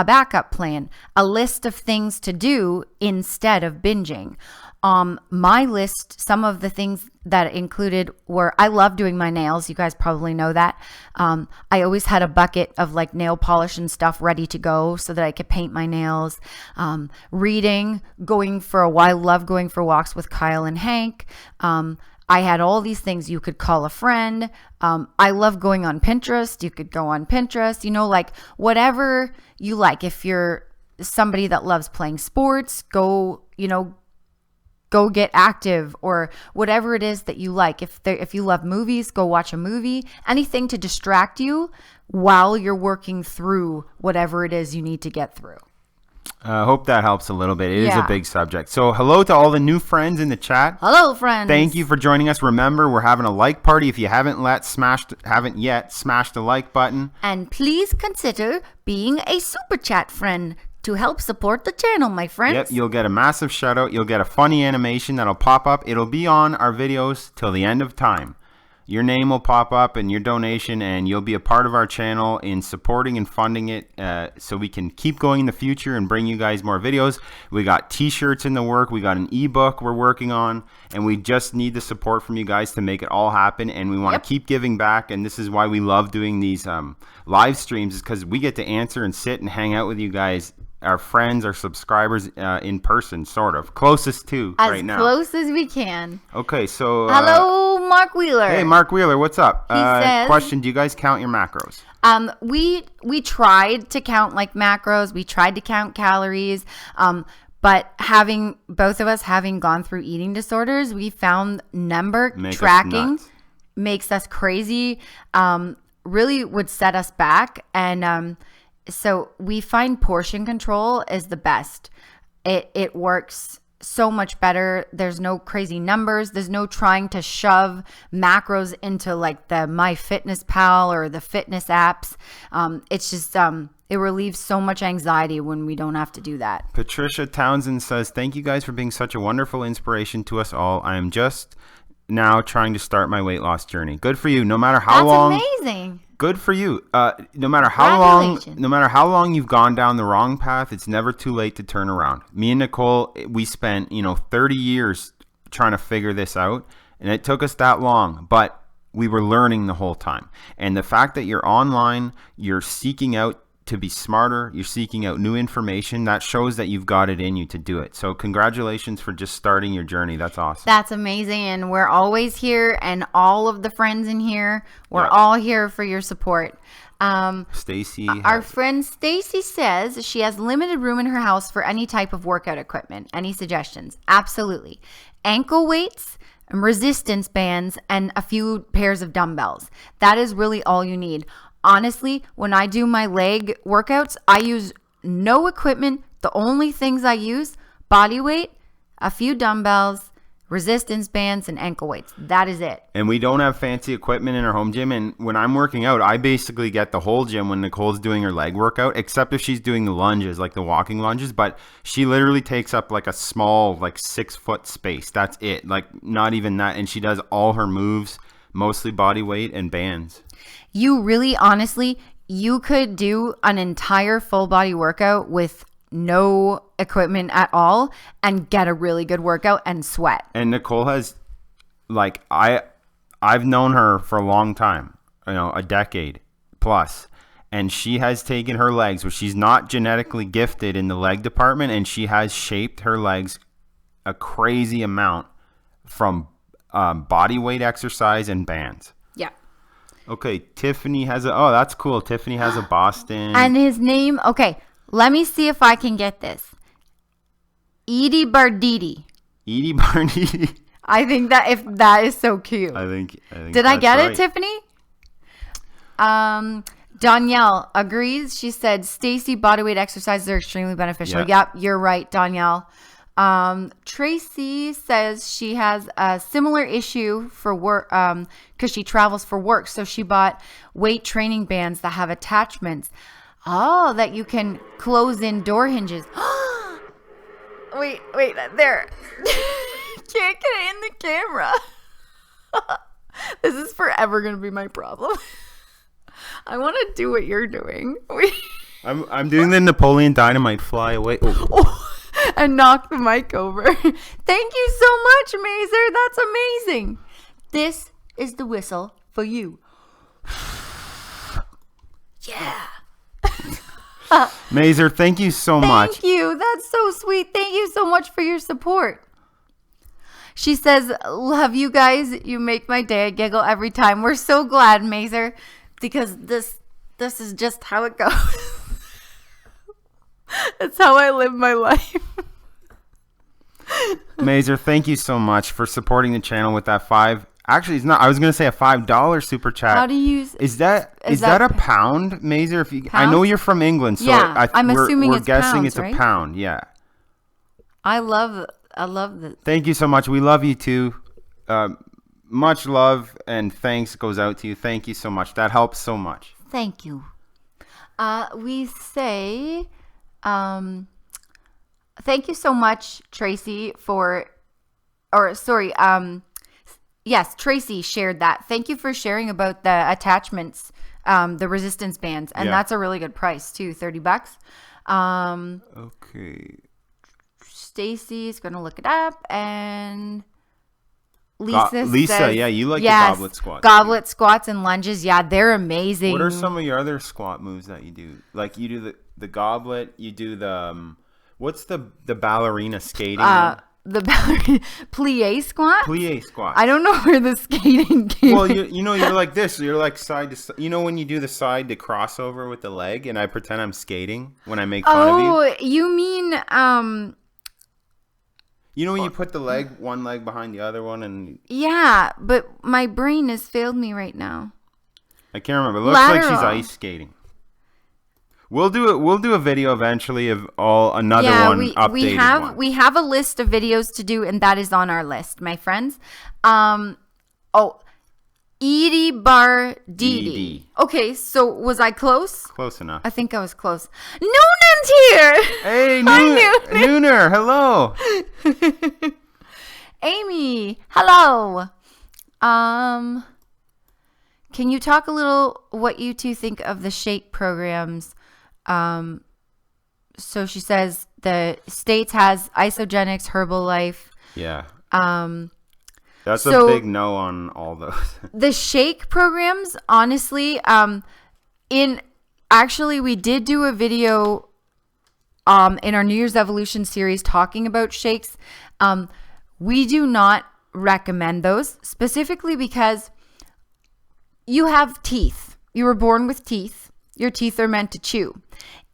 A: backup plan, a list of things to do instead of binging. My list, some of the things that included were, I love doing my nails. You guys probably know that. I always had a bucket of like nail polish and stuff ready to go so that I could paint my nails. Reading, I love going for walks with Kyle and Hank. I had all these things. You could call a friend. I love going on Pinterest. You could go on Pinterest, like whatever you like. If you're somebody that loves playing sports, go get active, or whatever it is that you like. If you love movies, go watch a movie. Anything to distract you while you're working through whatever it is you need to get through.
B: I hope that helps a little bit. It is a big subject. So hello to all the new friends in the chat.
A: Hello, friends.
B: Thank you for joining us. Remember, we're having a like party. If you haven't yet smashed the like button.
A: And please consider being a super chat friend to help support the channel, my friends.
B: Yep, you'll get a massive shout out. You'll get a funny animation that'll pop up. It'll be on our videos till the end of time. your name will pop up in your donation, and you'll be a part of our channel in supporting and funding it, so we can keep going in the future and bring you guys more videos. We got t-shirts in the work. We got an ebook we're working on, and we just need the support from you guys to make it all happen. And we want to keep giving back, and this is why we love doing these live streams, is because we get to answer and sit and hang out with you guys, our friends, our subscribers, in person, sort of closest to right now,
A: as close as we can.
B: Okay, so
A: hello, Mark Wheeler.
B: Hey, Mark Wheeler, what's up?
A: He says,
B: question: do you guys count your macros?
A: We tried to count like macros. We tried to count calories. But both of us having gone through eating disorders, we found number tracking makes us crazy. Really would set us back, and so we find portion control is the best. It works so much better. There's no crazy numbers. There's no trying to shove macros into like the MyFitnessPal or the fitness apps. It's just it relieves so much anxiety when we don't have to do that.
B: Patricia Townsend says, "Thank you guys for being such a wonderful inspiration to us all. I am just now trying to start my weight loss journey." Good for you. No matter how long.
A: That's amazing.
B: Good for you. No matter how long you've gone down the wrong path, it's never too late to turn around. Me and Nicole, we spent 30 years trying to figure this out, and it took us that long, but we were learning the whole time. And the fact that you're online, you're seeking out to be smarter, you're seeking out new information, that shows that you've got it in you to do it. So congratulations for just starting your journey. That's awesome.
A: That's amazing. And we're always here, and all of the friends in here, we're all here for your support.
B: Stacy,
A: our friend Stacy says she has limited room in her house for any type of workout equipment. Any suggestions? Absolutely. Ankle weights, resistance bands, and a few pairs of dumbbells. That is really all you need. Honestly, when I do my leg workouts, I use no equipment. The only things I use, body weight, a few dumbbells, resistance bands, and ankle weights. That is it.
B: And we don't have fancy equipment in our home gym. And when I'm working out, I basically get the whole gym when Nicole's doing her leg workout, except if she's doing the lunges, like the walking lunges. But she literally takes up like a small, like 6-foot space. That's it. Like not even that. And she does all her moves, mostly body weight and bands.
A: You really, honestly, you could do an entire full body workout with no equipment at all and get a really good workout and sweat.
B: And Nicole has, like, I've known her for a long time, a decade plus, and she has taken her legs, where she's not genetically gifted in the leg department, and she has shaped her legs a crazy amount from body weight exercise and bands.
A: Yeah.
B: Okay, Tiffany has that's cool. Tiffany has a Boston.
A: And his name, okay, let me see if I can get this. Edie Barditi.
B: Edie Barditi.
A: I think that that is so cute.
B: I think
A: Did I get it, Tiffany? Danielle agrees. She said Stacy, bodyweight exercises are extremely beneficial. Yep, you're right, Danielle. Tracy says she has a similar issue for work because she travels for work. So she bought weight training bands that have attachments. Oh, that you can close in door hinges. Wait, there. Can't get it in the camera. This is forever going to be my problem. I want to do what you're doing.
B: I'm doing the Napoleon Dynamite fly away. Oh.
A: And knock the mic over. Thank you so much, Mazer. That's amazing. This is the whistle for you. Yeah.
B: Mazer, thank you so much.
A: Thank you. That's so sweet. Thank you so much for your support. She says, love you guys. You make my day. I giggle every time. We're so glad, Mazer, because this is just how it goes. That's how I live my life.
B: Mazer, thank you so much for supporting the channel with that $5. Actually, it's not. I was going to say a $5 super chat.
A: How do you use?
B: Is that a pound, Mazer? If you,
A: pound?
B: I know you're from England, so
A: yeah, I'm assuming it's
B: guessing
A: pounds,
B: it's
A: right?
B: a pound. Yeah.
A: I love the.
B: Thank you so much. We love you too. Much love and thanks goes out to you. Thank you so much. That helps so much.
A: Thank you. We say. Thank you so much, Tracy, Yes, Tracy shared that. Thank you for sharing about the attachments, the resistance bands. And that's a really good price too, $30.
B: Okay.
A: Stacy's going to look it up, and Lisa says,
B: yeah, you like the goblet squats.
A: Goblet squats and lunges. Yeah, they're amazing.
B: What are some of your other squat moves that you do? Like you do the goblet, you do the what's the ballerina skating?
A: The plie squat.
B: Plie squat.
A: I don't know where the skating came.
B: Well, you're like this. You're like side to side. You know when you do the side to crossover with the leg, and I pretend I'm skating when I make fun of you.
A: Oh, you mean
B: You know when you put the one leg behind the other one, and
A: yeah, but my brain has failed me right now.
B: I can't remember. It looks like she's ice skating. We'll do a video eventually of another one updated one.
A: We have a list of videos to do, and that is on our list, my friends. Edie Bar Didi. Okay, so was I close?
B: Close enough.
A: I think I was close. Noonan's here.
B: Hey, Nooner. Hello.
A: Amy, hello. Can you talk a little what you two think of the shake programs? So she says the States has Isogenics, Herbalife.
B: Yeah. That's a big no on all those.
A: The shake programs, honestly, we did do a video in our New Year's Evolution series talking about shakes. We do not recommend those, specifically because you have teeth. You were born with teeth. Your teeth are meant to chew.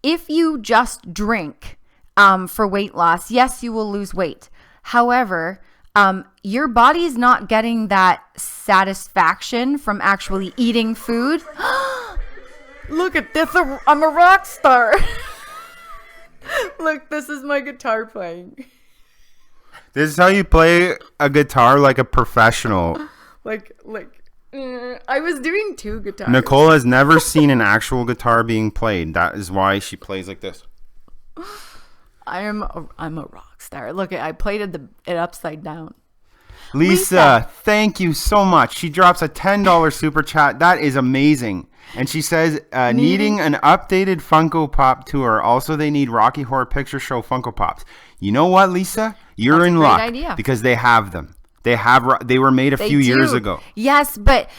A: If you just drink for weight loss, yes, you will lose weight. However, your body is not getting that satisfaction from actually eating food. Look at this. I'm a rock star. Look, this is my guitar playing.
B: This is how you play a guitar like a professional.
A: I was doing two guitars.
B: Nicole has never seen an actual guitar being played. That is why she plays like this.
A: I'm a rock star. Look, I played it upside down.
B: Lisa, thank you so much. She drops a $10 super chat. That is amazing. And she says, needing an updated Funko Pop tour. Also, they need Rocky Horror Picture Show Funko Pops. You know what, Lisa? You're in luck because they have them. They were made a few years ago.
A: Yes, but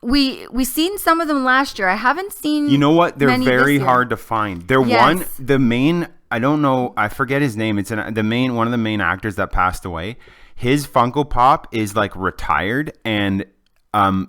A: we seen some of them last year. I haven't seen.
B: You know what? They're very hard to find. They're the main. I don't know. I forget his name. It's one of the main actors that passed away. His Funko Pop is like retired, and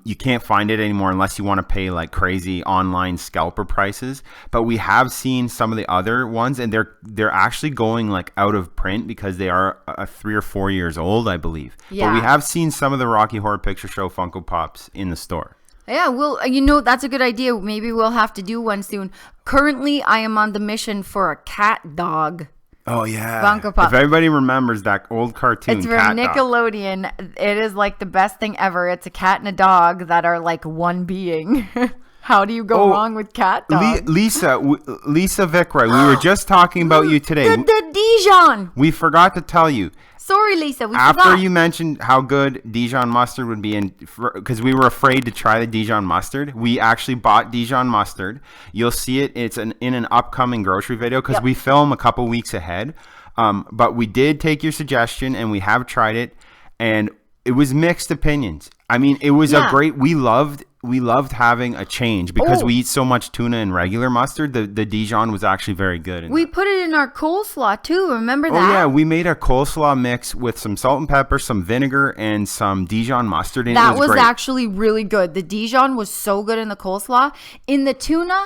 B: you can't find it anymore unless you want to pay like crazy online scalper prices. But we have seen some of the other ones, and they're actually going like out of print because they are 3 or 4 years old, I believe. Yeah. But we have seen some of the Rocky Horror Picture Show Funko Pops in the store.
A: Yeah, well, that's a good idea. Maybe we'll have to do one soon. Currently, I am on the mission for a cat dog.
B: Oh, yeah.
A: Funko Pop.
B: If everybody remembers that old cartoon,
A: it's from Nickelodeon. Dog. It is like the best thing ever. It's a cat and a dog that are like one being. How do you go wrong with cat dog?
B: Lisa Vickroy, we were just talking about you today.
A: The Dijon.
B: We forgot to tell you.
A: Sorry, Lisa.
B: After you mentioned how good Dijon mustard would be, because we were afraid to try the Dijon mustard, we actually bought Dijon mustard. You'll see it. It's in an upcoming grocery video because we film a couple weeks ahead. But we did take your suggestion and we have tried it, and it was mixed opinions. I mean, it was a great. We loved having a change because we eat so much tuna and regular mustard. The Dijon was actually very good.
A: We put it in our coleslaw too. Remember that?
B: Oh yeah, we made a coleslaw mix with some salt and pepper, some vinegar, and some Dijon mustard. And
A: that was actually really good. The Dijon was so good in the coleslaw. In the tuna,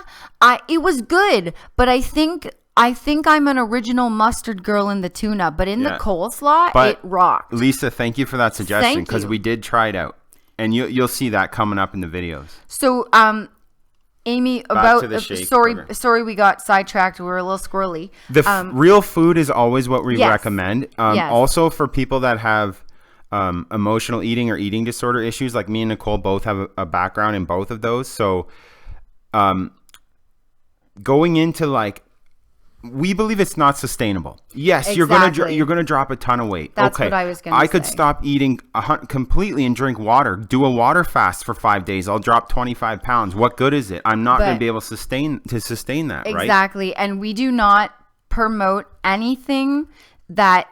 A: it was good, but I think I'm an original mustard girl in the tuna, but in the coleslaw, it rocked.
B: Lisa, thank you for that suggestion because we did try it out. And you'll see that coming up in the videos. So,
A: Amy, sorry, we got sidetracked. We were a little squirrely.
B: Real food is always what we recommend. Also, for people that have emotional eating or eating disorder issues, like me and Nicole both have a background in both of those. So, going into like we believe it's not sustainable. Yes,
A: Exactly.
B: you're gonna drop a ton of weight.
A: That's
B: okay.
A: what I was gonna
B: I could
A: say.
B: stop eating completely and drink water. Do a water fast for 5 days. I'll drop 25 pounds. What good is it? I'm not going to
A: But-
B: be able to sustain that. Right?
A: Exactly. And we do not promote anything that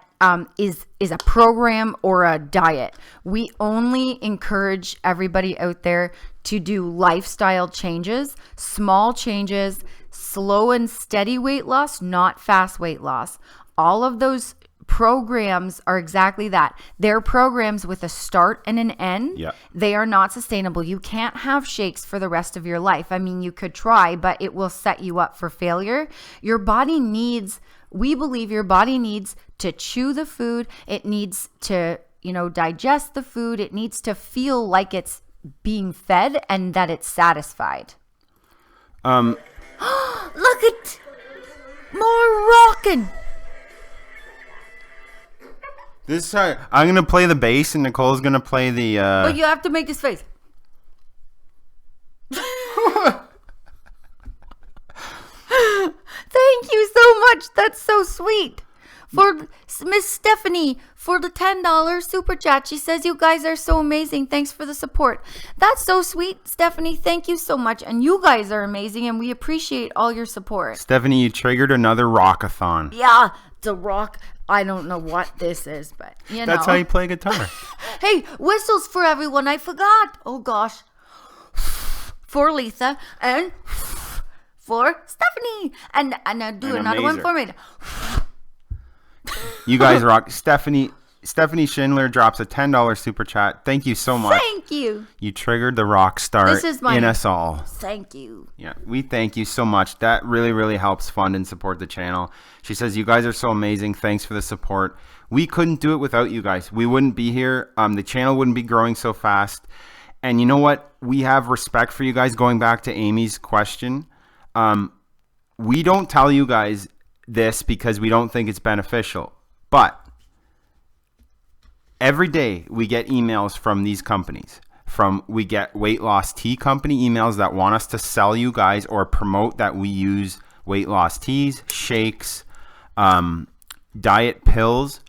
A: is a program or a diet. We only encourage everybody out there to do lifestyle changes, small changes, slow and steady weight loss, not fast weight loss. All of those programs are exactly that. They're programs with a start and an end.
B: Yeah.
A: They are not sustainable. You can't have shakes for the rest of your life. I mean, you could try, but it will set you up for failure. We believe your body needs to chew the food. It needs to, digest the food. It needs to feel like it's being fed and that it's satisfied. Look at more rocking.
B: This I'm gonna play the bass and Nicole's gonna play the.
A: But you have to make this face. Thank you so much. That's so sweet. For Miss Stephanie for the $10 super chat. She says, you guys are so amazing. Thanks for the support. That's so sweet, Stephanie. Thank you so much. And you guys are amazing, and we appreciate all your support.
B: Stephanie, you triggered another rockathon.
A: Yeah, the rock. I don't know what this is, but
B: That's how you play guitar.
A: Hey, whistles for everyone. I forgot. Oh, gosh. For Letha and for Stephanie. And now do
B: And a
A: another one
B: mazer.
A: for me.
B: You guys rock. Stephanie Schindler drops a $10 super chat. Thank you so much.
A: Thank you.
B: You triggered the rock star
A: This is my-
B: in us all.
A: Thank you.
B: Yeah, we thank you so much. That really, really helps fund and support the channel. She says, you guys are so amazing. Thanks for the support. We couldn't do it without you guys. We wouldn't be here. The channel wouldn't be growing so fast. And you know what? We have respect for you guys. Going back to Amy's question, we don't tell you guys this because we don't think it's beneficial. But every day we get emails from these companies. We get weight loss tea company emails that want us to sell you guys or promote that we use weight loss teas, shakes, diet pills,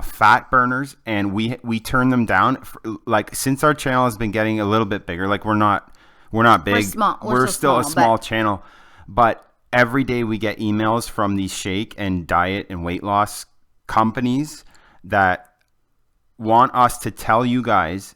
B: fat burners, and we turn them down. Like, since our channel has been getting a little bit bigger, like we're not big.
A: We're small.
B: We're
A: so
B: still a small
A: but-
B: channel, but every day we get emails from these shake and diet and weight loss companies that want us to tell you guys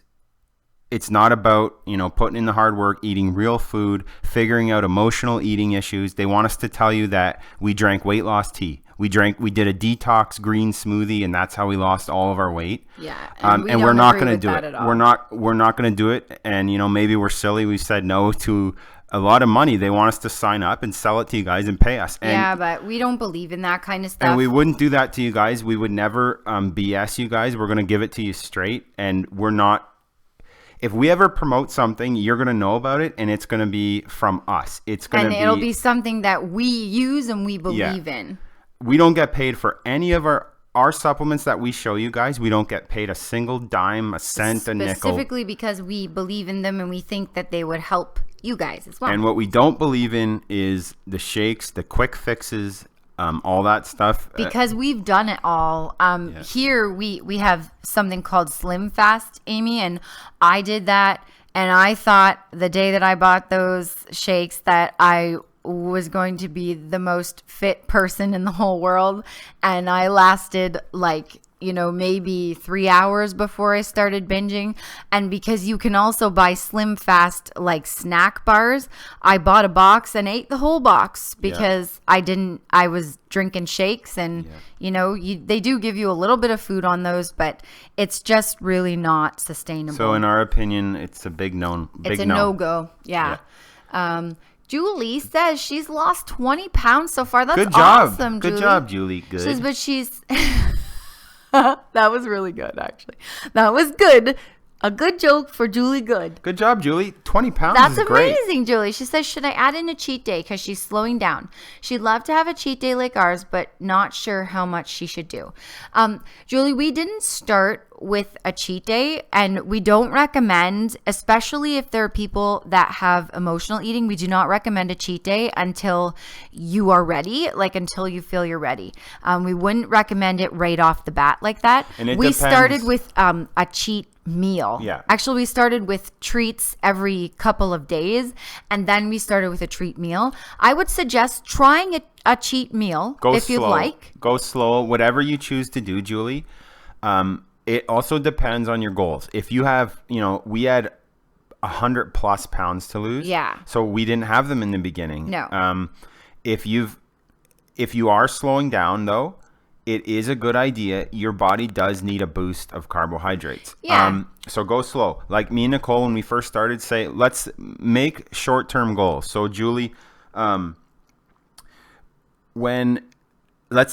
B: it's not about, putting in the hard work, eating real food, figuring out emotional eating issues. They want us to tell you that we drank weight loss tea. We did a detox green smoothie, and that's how we lost all of our weight.
A: Yeah.
B: And
A: we
B: we're
A: don't
B: not
A: agree
B: going to
A: with
B: do
A: that
B: it.
A: at all.
B: We're not going to do it. And, maybe we're silly. We said no to a lot of money. They want us to sign up and sell it to you guys and pay us. And,
A: Yeah, but we don't believe in that kind of stuff.
B: and we wouldn't do that to you guys. We would never BS you guys. We're going to give it to you straight. And we're not. If we ever promote something, you're going to know about it, and it's going to be from us.
A: It'll be something that we use and we believe in.
B: We don't get paid for any of our supplements that we show you guys. We don't get paid a single dime, a cent, a nickel.
A: Specifically because we believe in them and we think that they would help you guys as well.
B: And what we don't believe in is the shakes, the quick fixes, all that stuff.
A: Because we've done it all. Here we have something called Slim Fast, Amy, and I did that. And I thought the day that I bought those shakes that I was going to be the most fit person in the whole world. And I lasted maybe 3 hours before I started binging. And because you can also buy Slim Fast snack bars, I bought a box and ate the whole box because I was drinking shakes and they do give you a little bit of food on those, but it's just really not sustainable.
B: So in our opinion, it's a big no.
A: It's a no-go. Yeah. Julie says she's lost 20 pounds so far. That's
B: Good job.
A: awesome,
B: Good
A: Julie.
B: job, Julie. Good.
A: She says, but she's... That was really good, actually. That was good. A good joke for Julie Good.
B: Good job, Julie. 20 pounds
A: That's
B: is great.
A: amazing, Julie. She says, should I add in a cheat day? Because she's slowing down. She'd love to have a cheat day like ours, but not sure how much she should do. Julie, we didn't start with a cheat day, and we don't recommend, especially if there are people that have emotional eating, we do not recommend a cheat day until you are ready, like until you feel you're ready. We wouldn't recommend it right off the bat like that.
B: And it
A: we
B: depends.
A: started with a cheat meal.
B: Yeah.
A: Actually, we started with treats every couple of days, and then we started with a treat meal. I would suggest trying a cheat meal if you'd like.
B: Go slow. Whatever you choose to do, Julie. It also depends on your goals. If you have, we had 100+ pounds to lose.
A: Yeah.
B: So we didn't have them in the beginning.
A: No.
B: If you are slowing down though, it is a good idea. Your body does need a boost of carbohydrates.
A: Yeah.
B: So go slow. Like me and Nicole, when we first started, say, let's make short-term goals. So Julie, let's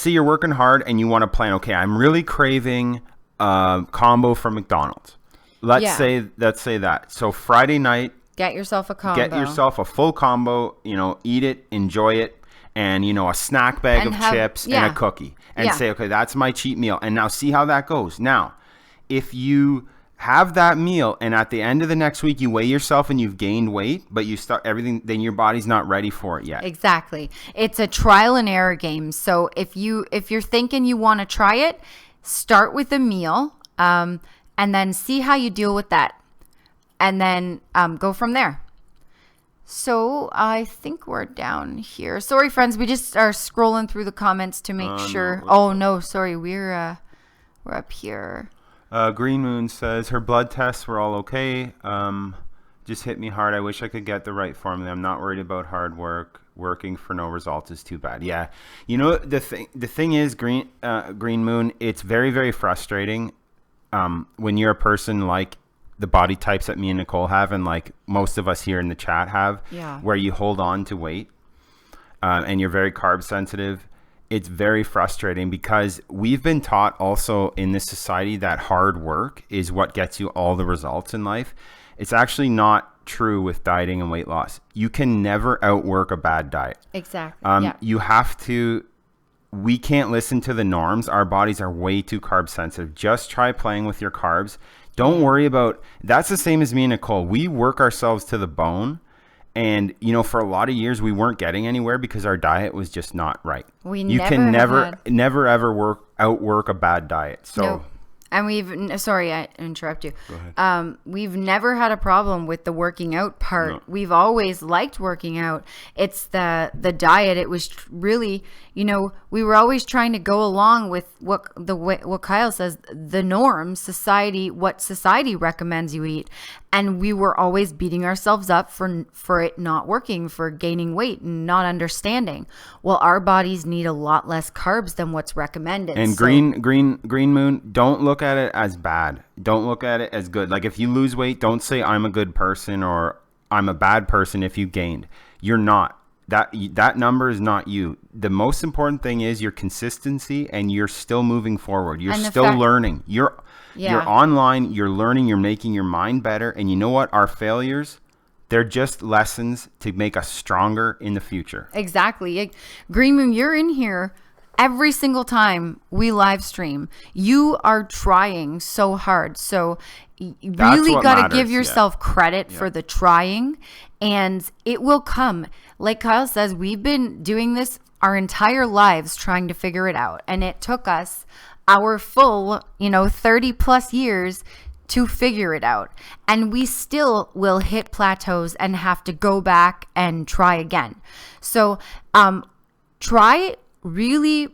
B: say you're working hard and you want to plan, okay, I'm really craving combo from McDonald's. Let's say that. So Friday night,
A: Get yourself a combo.
B: get yourself a full combo, eat it, enjoy it, and a snack bag of chips and a cookie. And say, okay, that's my cheat meal. And now see how that goes. Now, if you have that meal and at the end of the next week you weigh yourself and you've gained weight, but you start everything, then your body's not ready for it yet.
A: Exactly. It's a trial and error game. So if you're thinking you want to try it, start with a meal, and then see how you deal with that, and then go from there. So I think we're down here. Sorry, friends, we just are scrolling through the comments to make sure. Sorry, we're up here.
B: Green Moon says her blood tests were all okay. Just hit me hard. I wish I could get the right formula. I'm not worried about hard work. Working for no results is too bad. Yeah, the thing is, Green Moon, it's very, very frustrating when you're a person like the body types that me and Nicole have, and like most of us here in the chat have, where you hold on to weight and you're very carb sensitive. It's very frustrating because we've been taught also in this society that hard work is what gets you all the results in life. It's actually not true with dieting and weight loss. You can never outwork a bad diet.
A: Exactly.
B: You have to. We can't listen to the norms. Our bodies are way too carb sensitive. Just try playing with your carbs. Don't worry about, that's the same as me and Nicole. We work ourselves to the bone. And, for a lot of years, we weren't getting anywhere because our diet was just not right. You can never ever outwork a bad diet. So.
A: Nope. And sorry, I interrupt you.
B: Go ahead.
A: We've never had a problem with the working out part. No. We've always liked working out. It's the diet. It was really, we were always trying to go along with what Kyle says, the norms, what society recommends you eat. And we were always beating ourselves up for it not working, for gaining weight and not understanding. Well, our bodies need a lot less carbs than what's recommended.
B: And Green Moon, don't look at it as bad. Don't look at it as good. Like if you lose weight, don't say I'm a good person or I'm a bad person if you gained. You're not. That number is not you. The most important thing is your consistency, and you're still moving forward. You're still learning. You're online, you're learning, you're making your mind better. And you know what? Our failures, they're just lessons to make us stronger in the future.
A: Exactly. Green Moon, you're in here every single time we live stream. You are trying so hard. So you really got to give yourself credit for the trying, and it will come. Like Kyle says, we've been doing this our entire lives trying to figure it out. And it took us our full, 30 plus years to figure it out. And we still will hit plateaus and have to go back and try again. So try really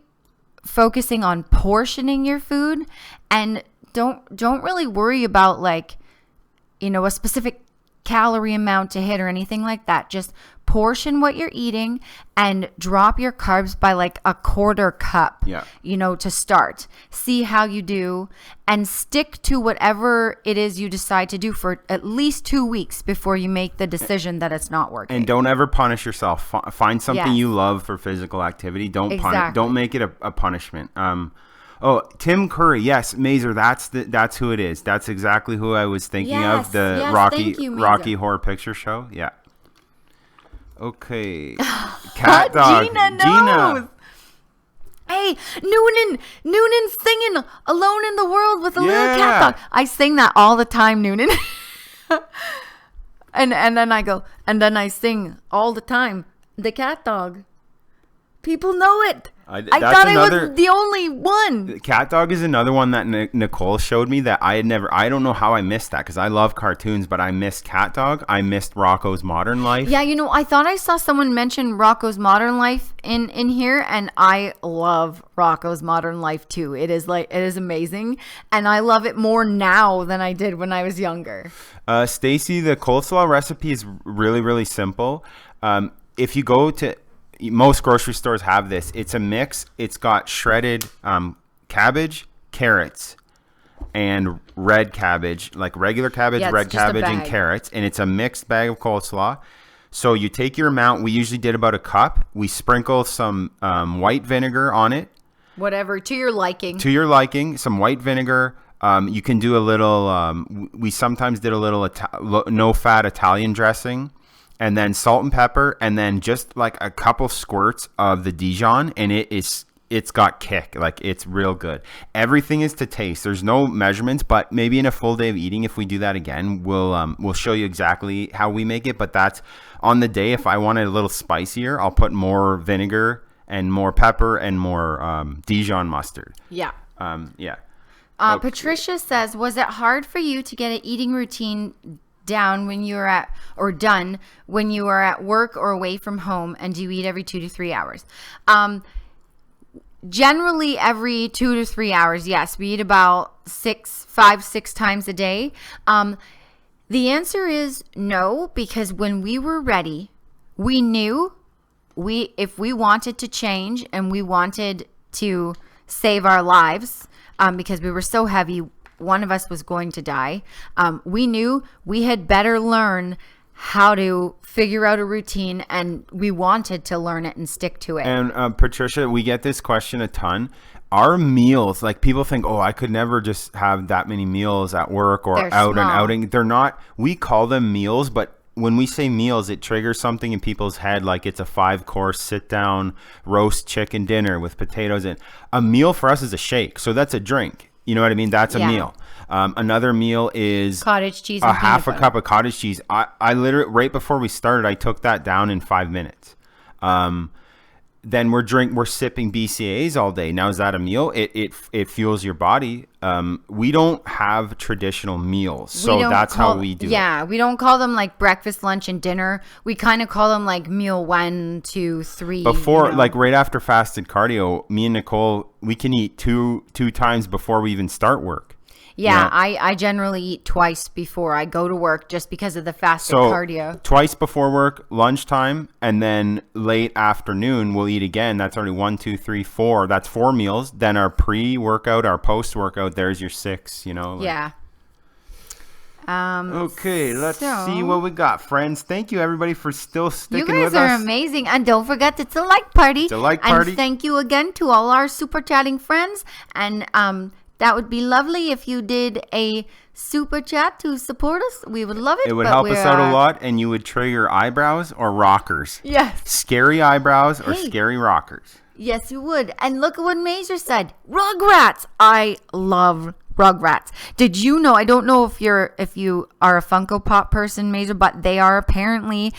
A: focusing on portioning your food, and don't really worry about a specific calorie amount to hit or anything like that. Just portion what you're eating and drop your carbs by a quarter cup, to start. See how you do, and stick to whatever it is you decide to do for at least 2 weeks before you make the decision that it's not working.
B: And don't ever punish yourself. Find something you love for physical activity. Don't make it a punishment. Oh, Tim Curry. Yes, Mazer. That's who it is. That's exactly who I was thinking of. The
A: thank you, Mazer.
B: Rocky Horror Picture Show. Yeah. Okay. Cat dog.
A: Gina knows. Hey, Noonan singing Alone in the World with a little cat dog. I sing that all the time, Noonan. and then I go, and then I sing all the time, the cat dog. People know it. I thought I was the only one.
B: Cat dog is another one that Nicole showed me that I had never. I don't know how I missed that because I love cartoons, but I missed Cat Dog. I missed Rocko's Modern Life.
A: Yeah, I thought I saw someone mention Rocko's Modern Life in here, and I love Rocko's Modern Life too. It is amazing, and I love it more now than I did when I was younger.
B: Stacy, the coleslaw recipe is really, really simple. If you go to most grocery stores have this. It's a mix. It's got shredded cabbage, carrots, and red cabbage, like regular cabbage, red cabbage, and carrots. And it's a mixed bag of coleslaw. So you take your amount. We usually did about a cup. We sprinkle some white vinegar on it.
A: Whatever, to your liking.
B: To your liking. Some white vinegar. You can do a little, we sometimes did a little no-fat Italian dressing. And then salt and pepper, and then just like a couple squirts of the Dijon, and it's got kick. Like, it's real good. Everything is to taste. There's no measurements, but maybe in a full day of eating, if we do that again, we'll show you exactly how we make it. But that's on the day. If I want it a little spicier, I'll put more vinegar and more pepper and more Dijon mustard.
A: Yeah.
B: Yeah.
A: Okay. Patricia says, was it hard for you to get an eating routine done when you were at work or away from home, and do you eat every 2 to 3 hours? Generally every 2 to 3 hours. Yes, we eat about 6 times a day. The answer is no, because when we were ready, we knew if we wanted to change and we wanted to save our lives, because we were so heavy, one of us was going to die. We knew we had better learn how to figure out a routine, and we wanted to learn it and stick to it.
B: And Patricia, we get this question a ton. Our meals, like, people think, oh, I could never just have that many meals at work or
A: They're
B: out
A: small.
B: and outing. They're not. We call them meals, but when we say meals, it triggers something in people's head, like it's a 5-course sit-down roast chicken dinner with potatoes in. A meal for us is a shake, so that's a drink. You know what I mean? That's a meal. Another meal is
A: cottage cheese and
B: half a cup of cottage cheese. I literally, right before we started, I took that down in 5 minutes. Then we're sipping BCAAs all day. Now, is that a meal? It fuels your body. We don't have traditional meals, so that's how we do it.
A: Yeah, we don't call them like breakfast, lunch, and dinner. We kind of call them like meal 1, 2, 3.
B: Before, like right after fasted cardio, me and Nicole, we can eat two times before we even start work.
A: Yeah, I generally eat twice before I go to work just because of the fasted cardio.
B: Twice before work, lunchtime, and then late afternoon we'll eat again. That's already 1, 2, 3, 4. That's 4 meals. Then our pre-workout, our post-workout, there's your 6,
A: Yeah.
B: Okay, let's see what we got, friends. Thank you, everybody, for still sticking with us.
A: You guys are amazing. And don't forget, it's a like party.
B: It's a like party.
A: And thank you again to all our super chatting friends. And that would be lovely if you did a super chat to support us. We would love it.
B: It would help us out a lot, and you would trigger eyebrows or rockers.
A: Yes.
B: Scary eyebrows or scary rockers.
A: Yes, you would. And look at what Mazer said. Rugrats. I love Rugrats. Did you know? I don't know if you are a Funko Pop person, Mazer, but they are apparently.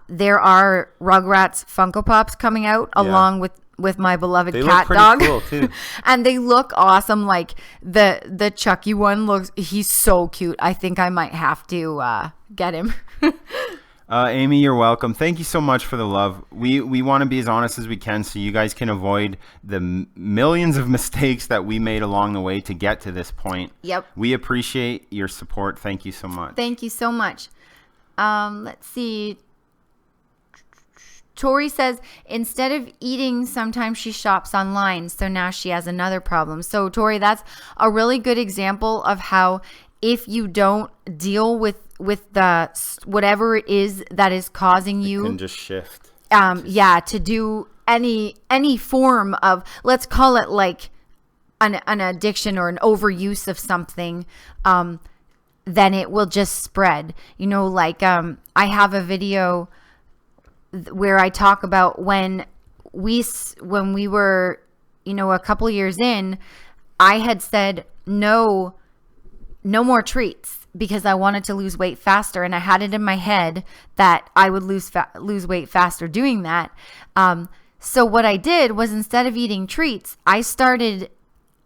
A: There are Rugrats Funko Pops coming out along with my beloved cat dog.
B: They look pretty cool too.
A: And they look awesome. Like the Chucky one he's so cute. I think I might have to get him.
B: Amy, you're welcome. Thank you so much for the love. We want to be as honest as we can so you guys can avoid the millions of mistakes that we made along the way to get to this point.
A: Yep.
B: We appreciate your support. Thank you so much.
A: Thank you so much. Let's see. Tori says, instead of eating, sometimes she shops online. So now she has another problem. So Tori, that's a really good example of how if you don't deal with the whatever it is that is causing you,
B: can just shift.
A: To do any form of, let's call it like an addiction or an overuse of something, then it will just spread. You know, like I have a video where I talk about when we were, you know, a couple years in, I had said no more treats because I wanted to lose weight faster, and I had it in my head that I would lose weight faster doing that. So what I did was, instead of eating treats, I started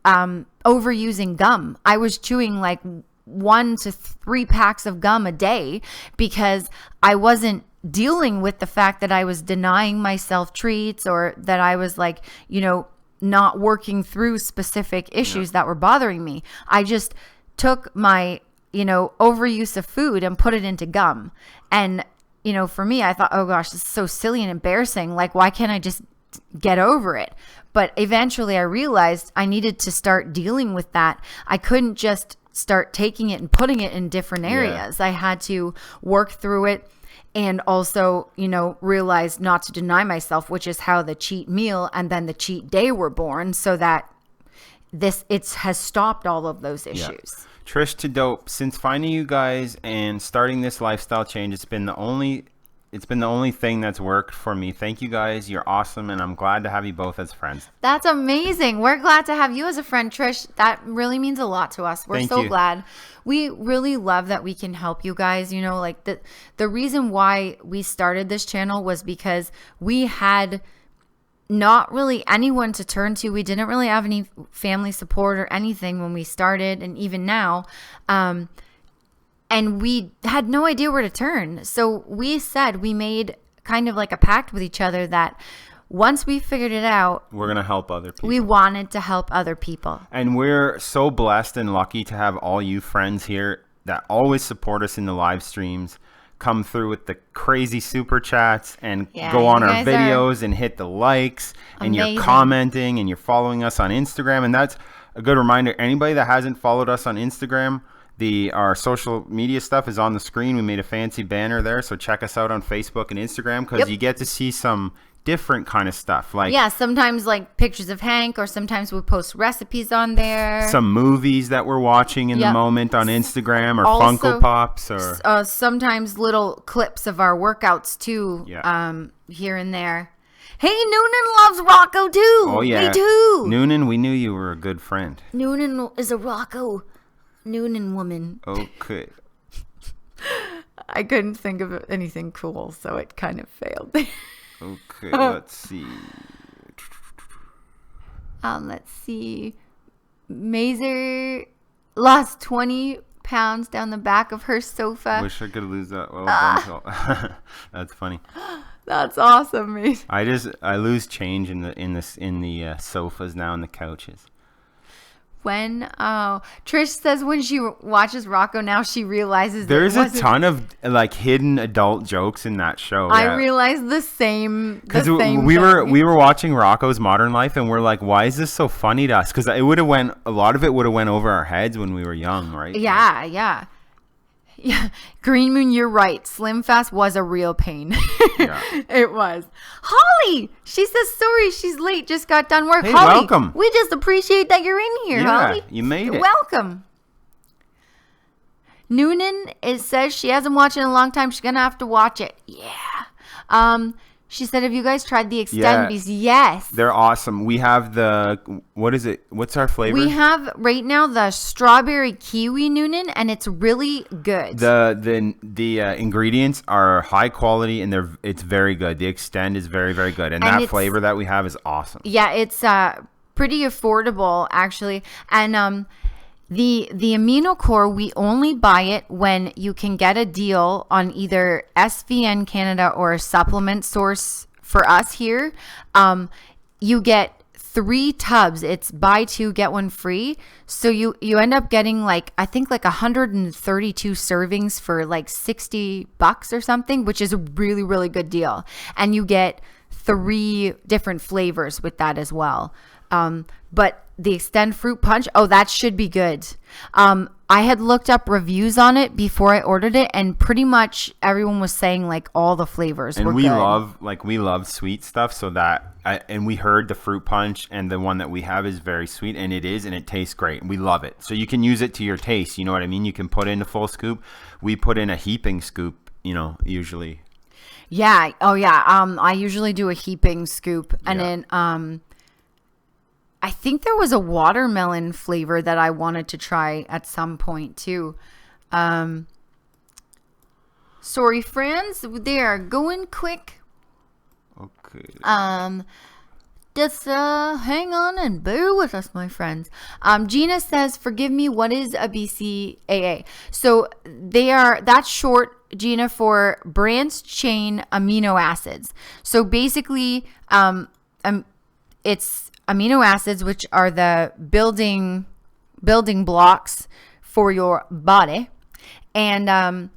A: overusing gum. I was chewing like 1 to 3 packs of gum a day because I wasn't dealing with the fact that I was denying myself treats, or that I was like, you know, not working through specific issues that were bothering me. I just took my, you know, overuse of food and put it into gum. And, you know, for me, I thought, oh gosh, this is so silly and embarrassing. Like, why can't I just get over it? But eventually I realized I needed to start dealing with that. I couldn't just start taking it and putting it in different areas. I had to work through it. And also, you know, realize not to deny myself, which is how the cheat meal and then the cheat day were born, so that it has stopped all of those issues.
B: Trish to Dope, since finding you guys and starting this lifestyle change, it's been the only thing that's worked for me. Thank you guys. You're awesome, and I'm glad to have you both as friends.
A: That's amazing. We're glad to have you as a friend, Trish. That really means a lot to us. We're so glad. We really love that we can help you guys. You know, like the reason why we started this channel was because we had not really anyone to turn to. We didn't really have any family support or anything when we started, and even now. And we had no idea where to turn. So we made kind of like a pact with each other that once we figured it out,
B: we're going to help other people.
A: We wanted to help other people.
B: And we're so blessed and lucky to have all you friends here that always support us in the live streams, come through with the crazy super chats, and go on our videos and hit the likes. Amazing. And you're commenting and you're following us on Instagram. And that's a good reminder. Anybody that hasn't followed us on Instagram, our social media stuff is on the screen. We made a fancy banner there, so check us out on Facebook and Instagram, because you get to see some different kind of stuff. Like,
A: sometimes like pictures of Hank, or sometimes we post recipes on there.
B: Some movies that we're watching in the moment on Instagram, or also, Funko Pops, or
A: sometimes little clips of our workouts too. Here and there. Hey, Noonan loves Rocco too.
B: Oh yeah,
A: me too.
B: Noonan, we knew you were a good friend.
A: Noonan is a Rocco Noonan woman.
B: Okay.
A: I couldn't think of anything cool, so it kind of failed.
B: Okay, let's see.
A: Let's see. Mazer lost 20 pounds down the back of her sofa.
B: Wish I could lose that. Well, that's funny.
A: That's awesome, Mazer.
B: I lose change in the sofas now, and the couches.
A: Trish says when she watches Rocco now, she realizes
B: there's a ton of like hidden adult jokes in that show.
A: I realized the same.
B: Because we were watching Rocco's Modern Life, and we're like, why is this so funny to us? Because a lot of it would have went over our heads when we were young, right?
A: Yeah. Green Moon, you're right. Slim Fast was a real pain. It was. Holly, she says sorry she's late. Just got done work.
B: Hey,
A: Holly,
B: welcome.
A: We just appreciate that you're in here, Holly.
B: You made it.
A: Welcome. Noonan, it says she hasn't watched it in a long time. She's gonna have to watch it. Yeah. She said, have you guys tried the Extendies? Yes.
B: They're awesome. We have what is it? What's our flavor?
A: We have right now the strawberry kiwi Noonan, and it's really good.
B: The ingredients are high quality, and it's very good. The Extend is very, very good. And that flavor that we have is awesome.
A: Yeah, it's pretty affordable, actually. And the amino core, we only buy it when you can get a deal on either SVN Canada or a supplement source for us here. You get 3 tubs. It's buy 2 get 1 free. So you end up getting I think 132 servings for like $60 or something, which is a really, really good deal. And you get 3 different flavors with that as well. But the Extend Fruit Punch, that should be good. I had looked up reviews on it before I ordered it, and pretty much everyone was saying like all the flavors were good.
B: We love sweet stuff, so and we heard the fruit punch, and the one that we have is very sweet, and it tastes great. We love it. So you can use it to your taste. You know what I mean? You can put in a full scoop. We put in a heaping scoop, usually.
A: Yeah. Oh yeah. I usually do a heaping scoop, and then I think there was a watermelon flavor that I wanted to try at some point too. Sorry, friends, they are going quick.
B: Okay.
A: Just hang on and bear with us, my friends. Gina says, "Forgive me. What is a BCAA?" So that's short, Gina, for branched chain amino acids. So basically, it's amino acids, which are the building blocks for your body. And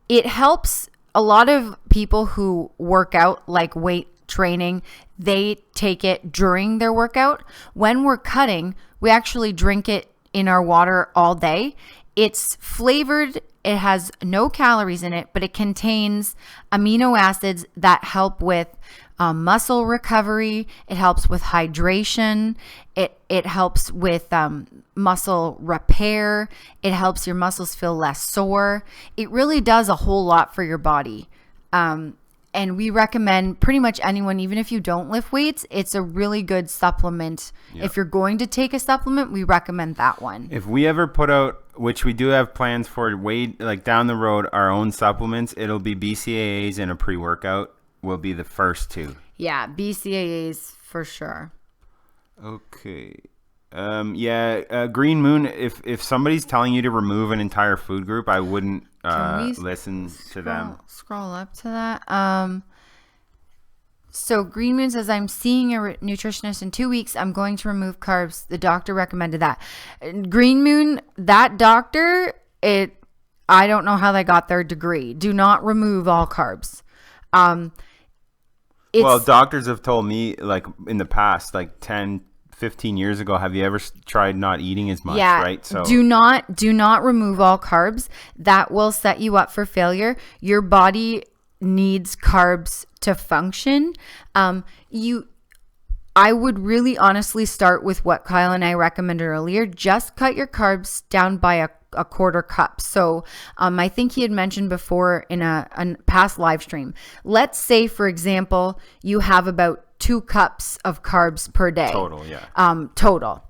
A: it helps a lot of people who work out, like weight training. They take it during their workout. When we're cutting, we actually drink it in our water all day. It's flavored. It has no calories in it, but it contains amino acids that help with muscle recovery. It helps with hydration. It helps with muscle repair. It helps your muscles feel less sore. It really does a whole lot for your body. And we recommend pretty much anyone, even if you don't lift weights, it's a really good supplement. Yep. If you're going to take a supplement, we recommend that one.
B: If we ever put out, which we do have plans for down the road, our own supplements, it'll be BCAAs and a pre-workout will be the first two.
A: Yeah, BCAAs for sure.
B: Okay. Green Moon, if somebody's telling you to remove an entire food group, I wouldn't listen to them.
A: Scroll up to that. So Green Moon says, "I'm seeing a nutritionist in 2 weeks. I'm going to remove carbs. The doctor recommended that." Green Moon, that doctor, I don't know how they got their degree. Do not remove all carbs.
B: Well, doctors have told me, like in the past, like 10, 15 years ago, have you ever tried not eating as much?
A: Yeah,
B: right? So
A: do not remove all carbs. That will set you up for failure. Your body needs carbs to function. I would really honestly start with what Kyle and I recommended earlier. Just cut your carbs down by a quarter cup. So I think he had mentioned before in a past live stream. Let's say, for example, you have about 2 cups of carbs per day.
B: Total, yeah.
A: Total.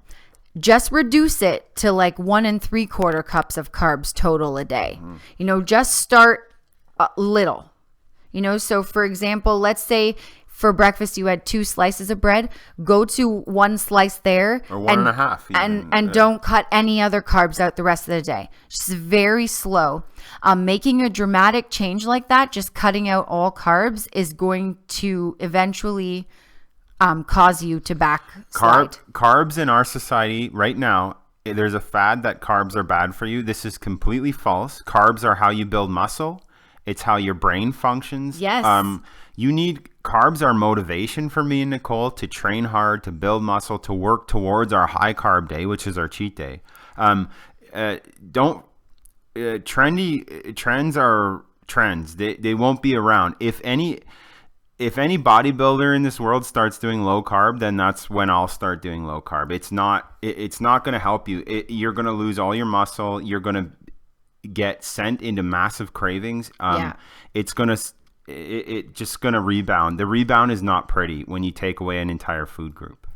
A: Just reduce it to like 1 3/4 cups of carbs total a day. Just start little. So for example, let's say for breakfast you had 2 slices of bread, go to 1 slice there,
B: or 1.5
A: and don't cut any other carbs out the rest of the day. Just very slow. Making a dramatic change like that, just cutting out all carbs, is going to eventually cause you to backslide.
B: Carbs in our society right now, there's a fad that carbs are bad for you. This is completely false. Carbs are how you build muscle. It's how your brain functions.
A: Yes.
B: Carbs are motivation for me and Nicole to train hard, to build muscle, to work towards our high carb day, which is our cheat day. Trends are trends. They won't be around. If any bodybuilder in this world starts doing low carb, then that's when I'll start doing low carb. It's not going to help you. You're going to lose all your muscle. You're going to get sent into massive cravings. It's just going to rebound. The rebound is not pretty when you take away an entire food group.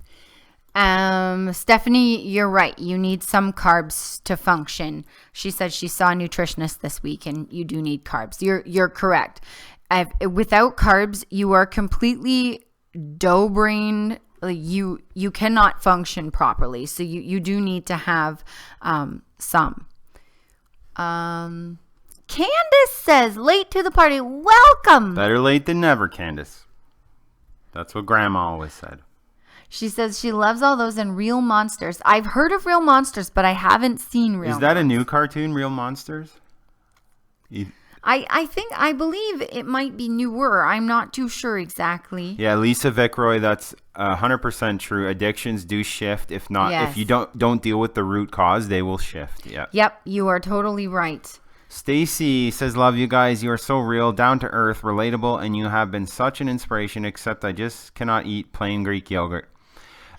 A: Stephanie, you're right. You need some carbs to function. She said she saw a nutritionist this week, and you do need carbs. You're correct. Without carbs, you are completely dough-brained. You cannot function properly. So you do need to have some. Candace says, "Late to the party. Welcome."
B: Better late than never, Candace. That's what Grandma always said.
A: She says she loves all those and Real Monsters. I've heard of Real Monsters, but I haven't seen Real Monsters.
B: Is that a new cartoon, Real Monsters?
A: I believe it might be newer. I'm not too sure exactly.
B: Yeah, Lisa Vickroy, that's 100% true. Addictions do shift. If not,
A: Yes.
B: if you don't deal with the root cause, they will shift. Yeah.
A: Yep, you are totally right.
B: Stacy says, love you guys. You are so real, down to earth, relatable, and you have been such an inspiration, except I just cannot eat plain Greek yogurt.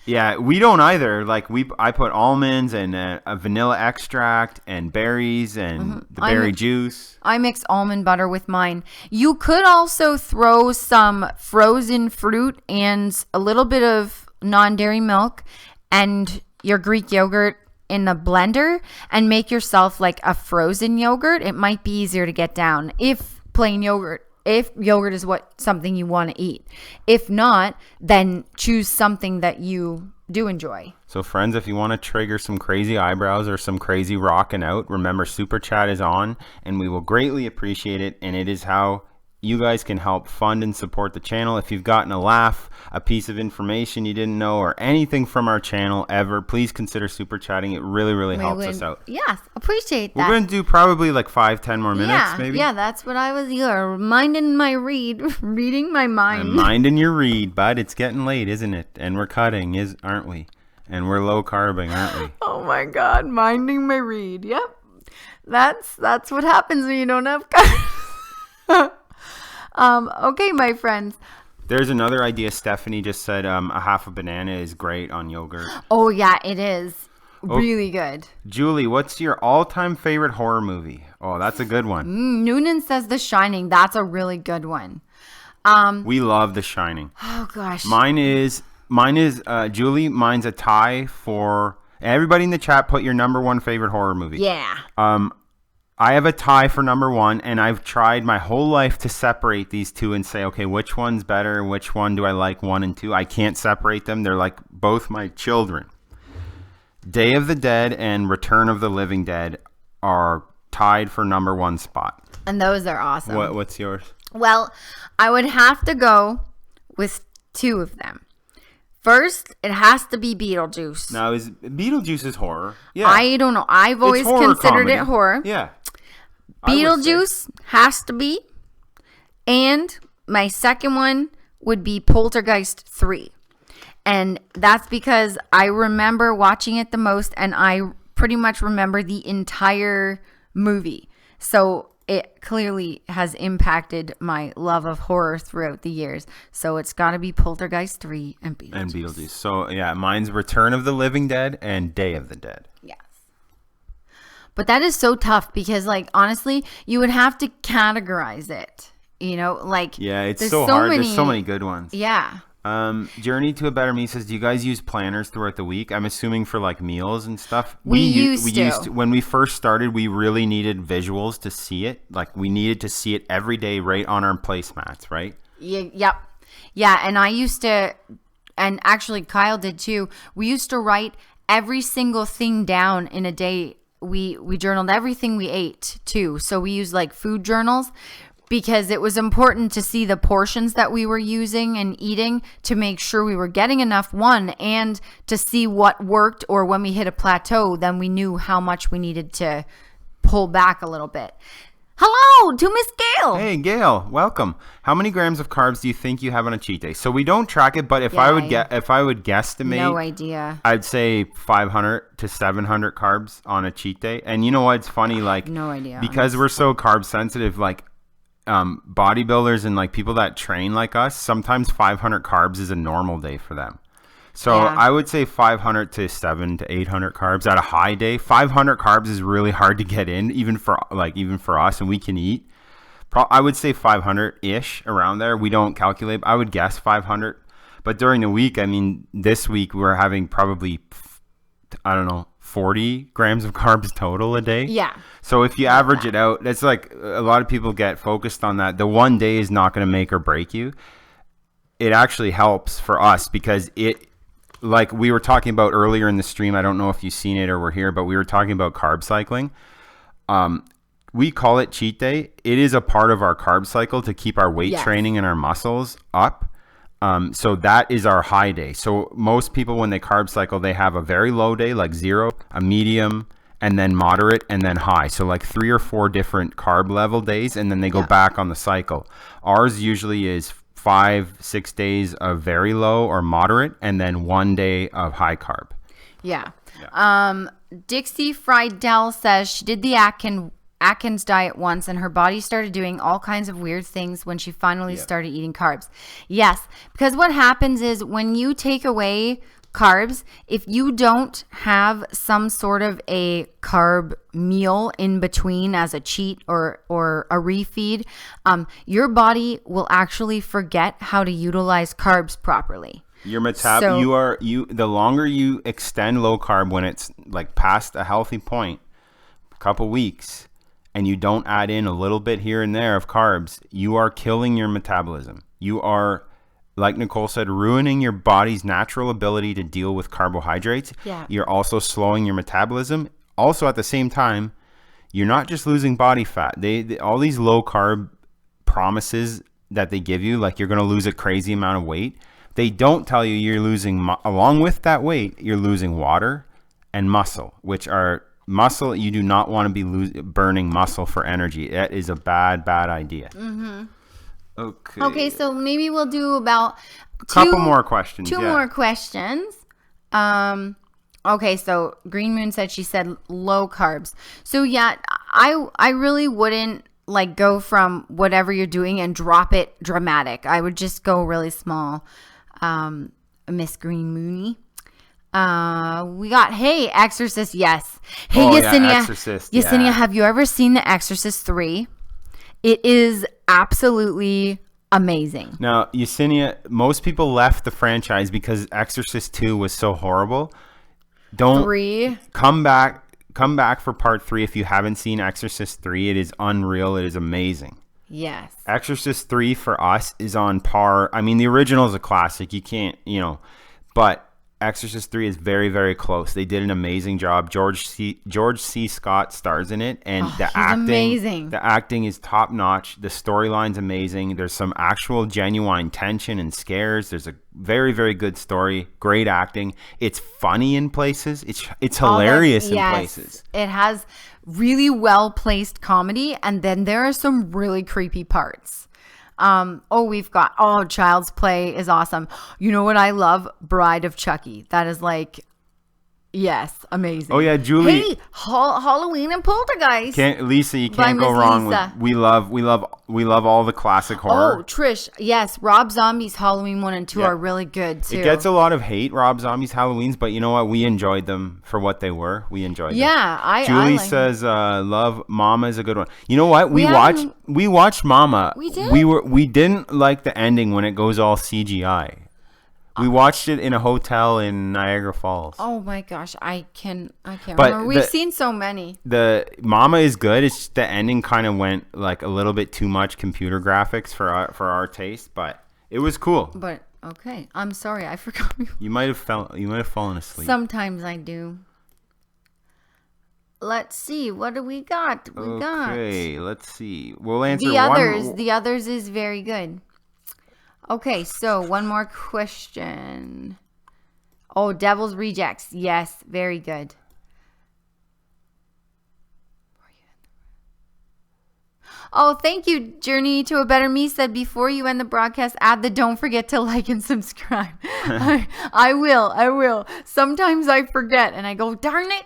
B: Yeah, we don't either. Like I put almonds and a vanilla extract and berries and the berry juice.
A: I mix almond butter with mine. You could also throw some frozen fruit and a little bit of non-dairy milk and your Greek yogurt in the blender and make yourself like a frozen yogurt. It might be easier to get down if yogurt is something you want to eat. If not, then choose something that you do enjoy.
B: So friends, if you want to trigger some crazy eyebrows or some crazy rocking out, remember Super Chat is on and we will greatly appreciate it. And it is how you guys can help fund and support the channel. If you've gotten a laugh, a piece of information you didn't know, or anything from our channel ever, please consider super chatting. It really, really helps us out.
A: Yes, appreciate that.
B: We're going to do probably like 5-10 more minutes, maybe.
A: Yeah, that's what I was minding my reading my mind.
B: I'm minding your read, bud. It's getting late, isn't it? And we're cutting, aren't we? And we're low carbing, aren't we?
A: Oh my God, minding my read. Yep, that's what happens when you don't have carbs. Okay, my friends.
B: There's another idea. Stephanie just said a half a banana is great on yogurt.
A: Oh, yeah, it is. Really good.
B: Julie, what's your all-time favorite horror movie? Oh, that's a good one.
A: Noonan says The Shining. That's a really good one.
B: We love The Shining.
A: Oh, gosh.
B: Mine is Julie, mine's a tie for everybody in the chat. Put your number one favorite horror movie.
A: Yeah.
B: I have a tie for number one, and I've tried my whole life to separate these two and say, okay, which one's better? Which one do I like, 1 and 2? I can't separate them. They're like both my children. Day of the Dead and Return of the Living Dead are tied for number one spot.
A: And those are awesome.
B: What's yours?
A: Well, I would have to go with 2 of them. First, it has to be Beetlejuice.
B: Now, is Beetlejuice is horror? Yeah.
A: I don't know. I've always considered it horror.
B: Yeah.
A: Beetlejuice has to be. And my second one would be Poltergeist 3. And that's because I remember watching it the most, and I pretty much remember the entire movie. So it clearly has impacted my love of horror throughout the years. So it's got to be Poltergeist 3 and Beetlejuice.
B: So, yeah, mine's Return of the Living Dead and Day of the Dead.
A: Yes. But that is so tough because, like, honestly, you would have to categorize it. You know, like...
B: Yeah, it's so hard. There's so many good ones.
A: Yeah.
B: Journey to a Better Me says, do you guys use planners throughout the week? I'm assuming for like meals and stuff.
A: We used to.
B: When we first started, we really needed visuals to see it. Like we needed to see it every day right on our placemats, right?
A: Yep. Yeah, and I used to, and actually Kyle did too. We used to write every single thing down in a day. We journaled everything we ate too. So we used like food journals, because it was important to see the portions that we were using and eating to make sure we were getting enough, one, and to see what worked, or when we hit a plateau, then we knew how much we needed to pull back a little bit. Hello to Miss Gail.
B: Hey, Gail, welcome. How many grams of carbs do you think you have on a cheat day? So we don't track it, but if I would guesstimate,
A: no idea.
B: I'd say 500 to 700 carbs on a cheat day. And you know what? It's funny, like
A: no idea,
B: because we're so carb sensitive, like bodybuilders and like people that train like us, sometimes 500 carbs is a normal day for them. So yeah. I would say 500 to 700 to 800 carbs at a high day. 500 carbs is really hard to get in, even for us, and we can eat. I would say 500-ish around there. We don't calculate. I would guess 500. But during the week, I mean, this week we're having probably, I don't know, 40 grams of carbs total a day.
A: Yeah.
B: So if you average it out, that's like a lot of people get focused on that. The one day is not going to make or break you. It actually helps for us because it, like we were talking about earlier in the stream, I don't know if you've seen it or were here, but we were talking about carb cycling. We call it cheat day. It is a part of our carb cycle to keep our weight training and our muscles up. So that is our high day. So most people, when they carb cycle, they have a very low day, like 0, a medium, and then moderate, and then high. So like 3 or 4 different carb level days, and then they go back on the cycle. Ours usually is 5-6 days of very low or moderate, and then 1 day of high carb.
A: Yeah. Dixie Friedel says she did the Atkins diet once, and her body started doing all kinds of weird things when she finally started eating carbs. Yes, because what happens is when you take away carbs, if you don't have some sort of a carb meal in between as a cheat or a refeed, your body will actually forget how to utilize carbs properly.
B: Your the longer you extend low carb when it's like past a healthy point, a couple weeks, and you don't add in a little bit here and there of carbs, you are killing your metabolism. You are, like Nicole said, ruining your body's natural ability to deal with carbohydrates.
A: Yeah.
B: You're also slowing your metabolism. Also, at the same time, you're not just losing body fat. They all these low carb promises that they give you, like you're going to lose a crazy amount of weight. They don't tell you you're losing, along with that weight, you're losing water and muscle, which are muscle. You do not want to be burning muscle for energy. That is a bad idea.
A: Mm-hmm.
B: Okay,
A: so maybe we'll do about
B: a couple more questions.
A: Two more questions. Okay, so Green Moon she said low carbs. So yeah, I really wouldn't like go from whatever you're doing and drop it dramatic. I would just go really small. Miss Green Mooney. We got Exorcist. Yes. Hey, Yesenia.
B: Exorcist.
A: Yesenia, have you ever seen The Exorcist 3? It is absolutely amazing.
B: Now, Yesenia, most people left the franchise because Exorcist 2 was so horrible. Don't
A: 3.
B: Come back for part 3 if you haven't seen Exorcist 3. It is unreal. It is amazing.
A: Yes.
B: Exorcist 3 for us is on par. I mean, the original is a classic. You can't, but Exorcist 3 is very, very close. They did an amazing job. George C. Scott stars in it, and the acting,
A: amazing.
B: The acting is top notch. The storyline's amazing. There's some actual genuine tension and scares. There's a very, very good story. Great acting. It's funny in places. It's hilarious in places.
A: It has really well placed comedy, and then there are some really creepy parts. We've got Child's Play is awesome. You know what I love? Bride of Chucky. That is like, yes, amazing.
B: Oh yeah, Julie.
A: Hey, Halloween and Poltergeist.
B: Lisa, you can't go wrong with. We love all the classic horror.
A: Oh, Trish, yes, Rob Zombie's Halloween 1 and 2 are really good too.
B: It gets a lot of hate, Rob Zombie's Halloweens, but you know what? We enjoyed them for what they were. We enjoyed them.
A: Yeah,
B: Julie
A: like
B: says, "Love Mama is a good one." You know what? We watched Mama.
A: We did.
B: We didn't like the ending when it goes all CGI. We watched it in a hotel in Niagara Falls.
A: Oh my gosh, I can't remember. We've seen so many.
B: The Mama is good. It's just the ending kind of went like a little bit too much computer graphics for our taste, but it was cool.
A: But okay, I'm sorry, I forgot.
B: You might have fallen asleep.
A: Sometimes I do. Let's see. What do we got?
B: Okay, let's see. We'll answer
A: The others is very good. Okay, so one more question. Oh, Devil's Rejects. Yes, very good. Oh, thank you. Journey to a Better Me said, before you end the broadcast, add the don't forget to like and subscribe. I will. Sometimes I forget and I go, darn it.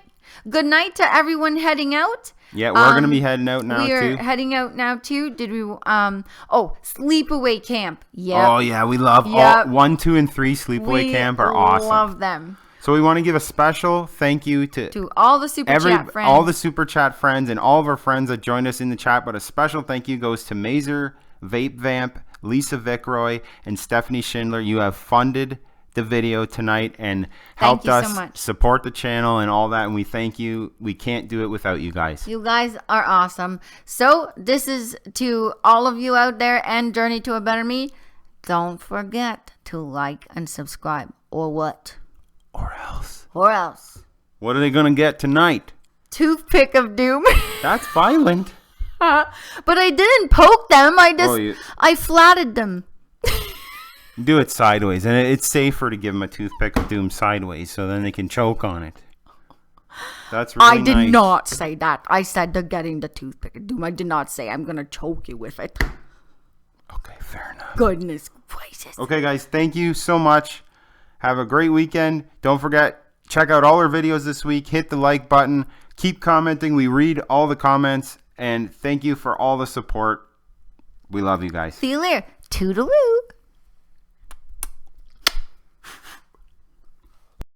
A: Good night to everyone heading out.
B: Yeah, we're going to be heading out now, too.
A: We are heading out now, too. Did we, Sleepaway Camp. Yeah.
B: Oh, yeah, we love all 1, 2, and 3 Sleepaway Camp are awesome.
A: We love them.
B: So we want to give a special thank you to
A: all the Super Chat friends.
B: All the Super Chat friends and all of our friends that joined us in the chat, but a special thank you goes to Mazer, Vape Vamp, Lisa Vickroy, and Stephanie Schindler. You have funded the video tonight and helped us support the channel and all that, and we thank you. We can't do it without you guys.
A: You guys are awesome. So this is to all of you out there and Journey to a Better Me. Don't forget to like and subscribe. Or what?
B: Or else. What are they gonna get tonight?
A: Toothpick of Doom.
B: That's violent.
A: But I didn't poke them. I flatted them.
B: Do it sideways, and it's safer to give them a toothpick of doom sideways, so then they can choke on it. That's really
A: I did
B: nice.
A: not say that. I said the getting the toothpick. I did not say I'm going to choke you with it.
B: Okay, fair enough.
A: Goodness gracious.
B: Okay, guys, thank you so much. Have a great weekend. Don't forget, check out all our videos this week. Hit the like button. Keep commenting. We read all the comments. And thank you for all the support. We love you guys.
A: See you later. Toodaloo.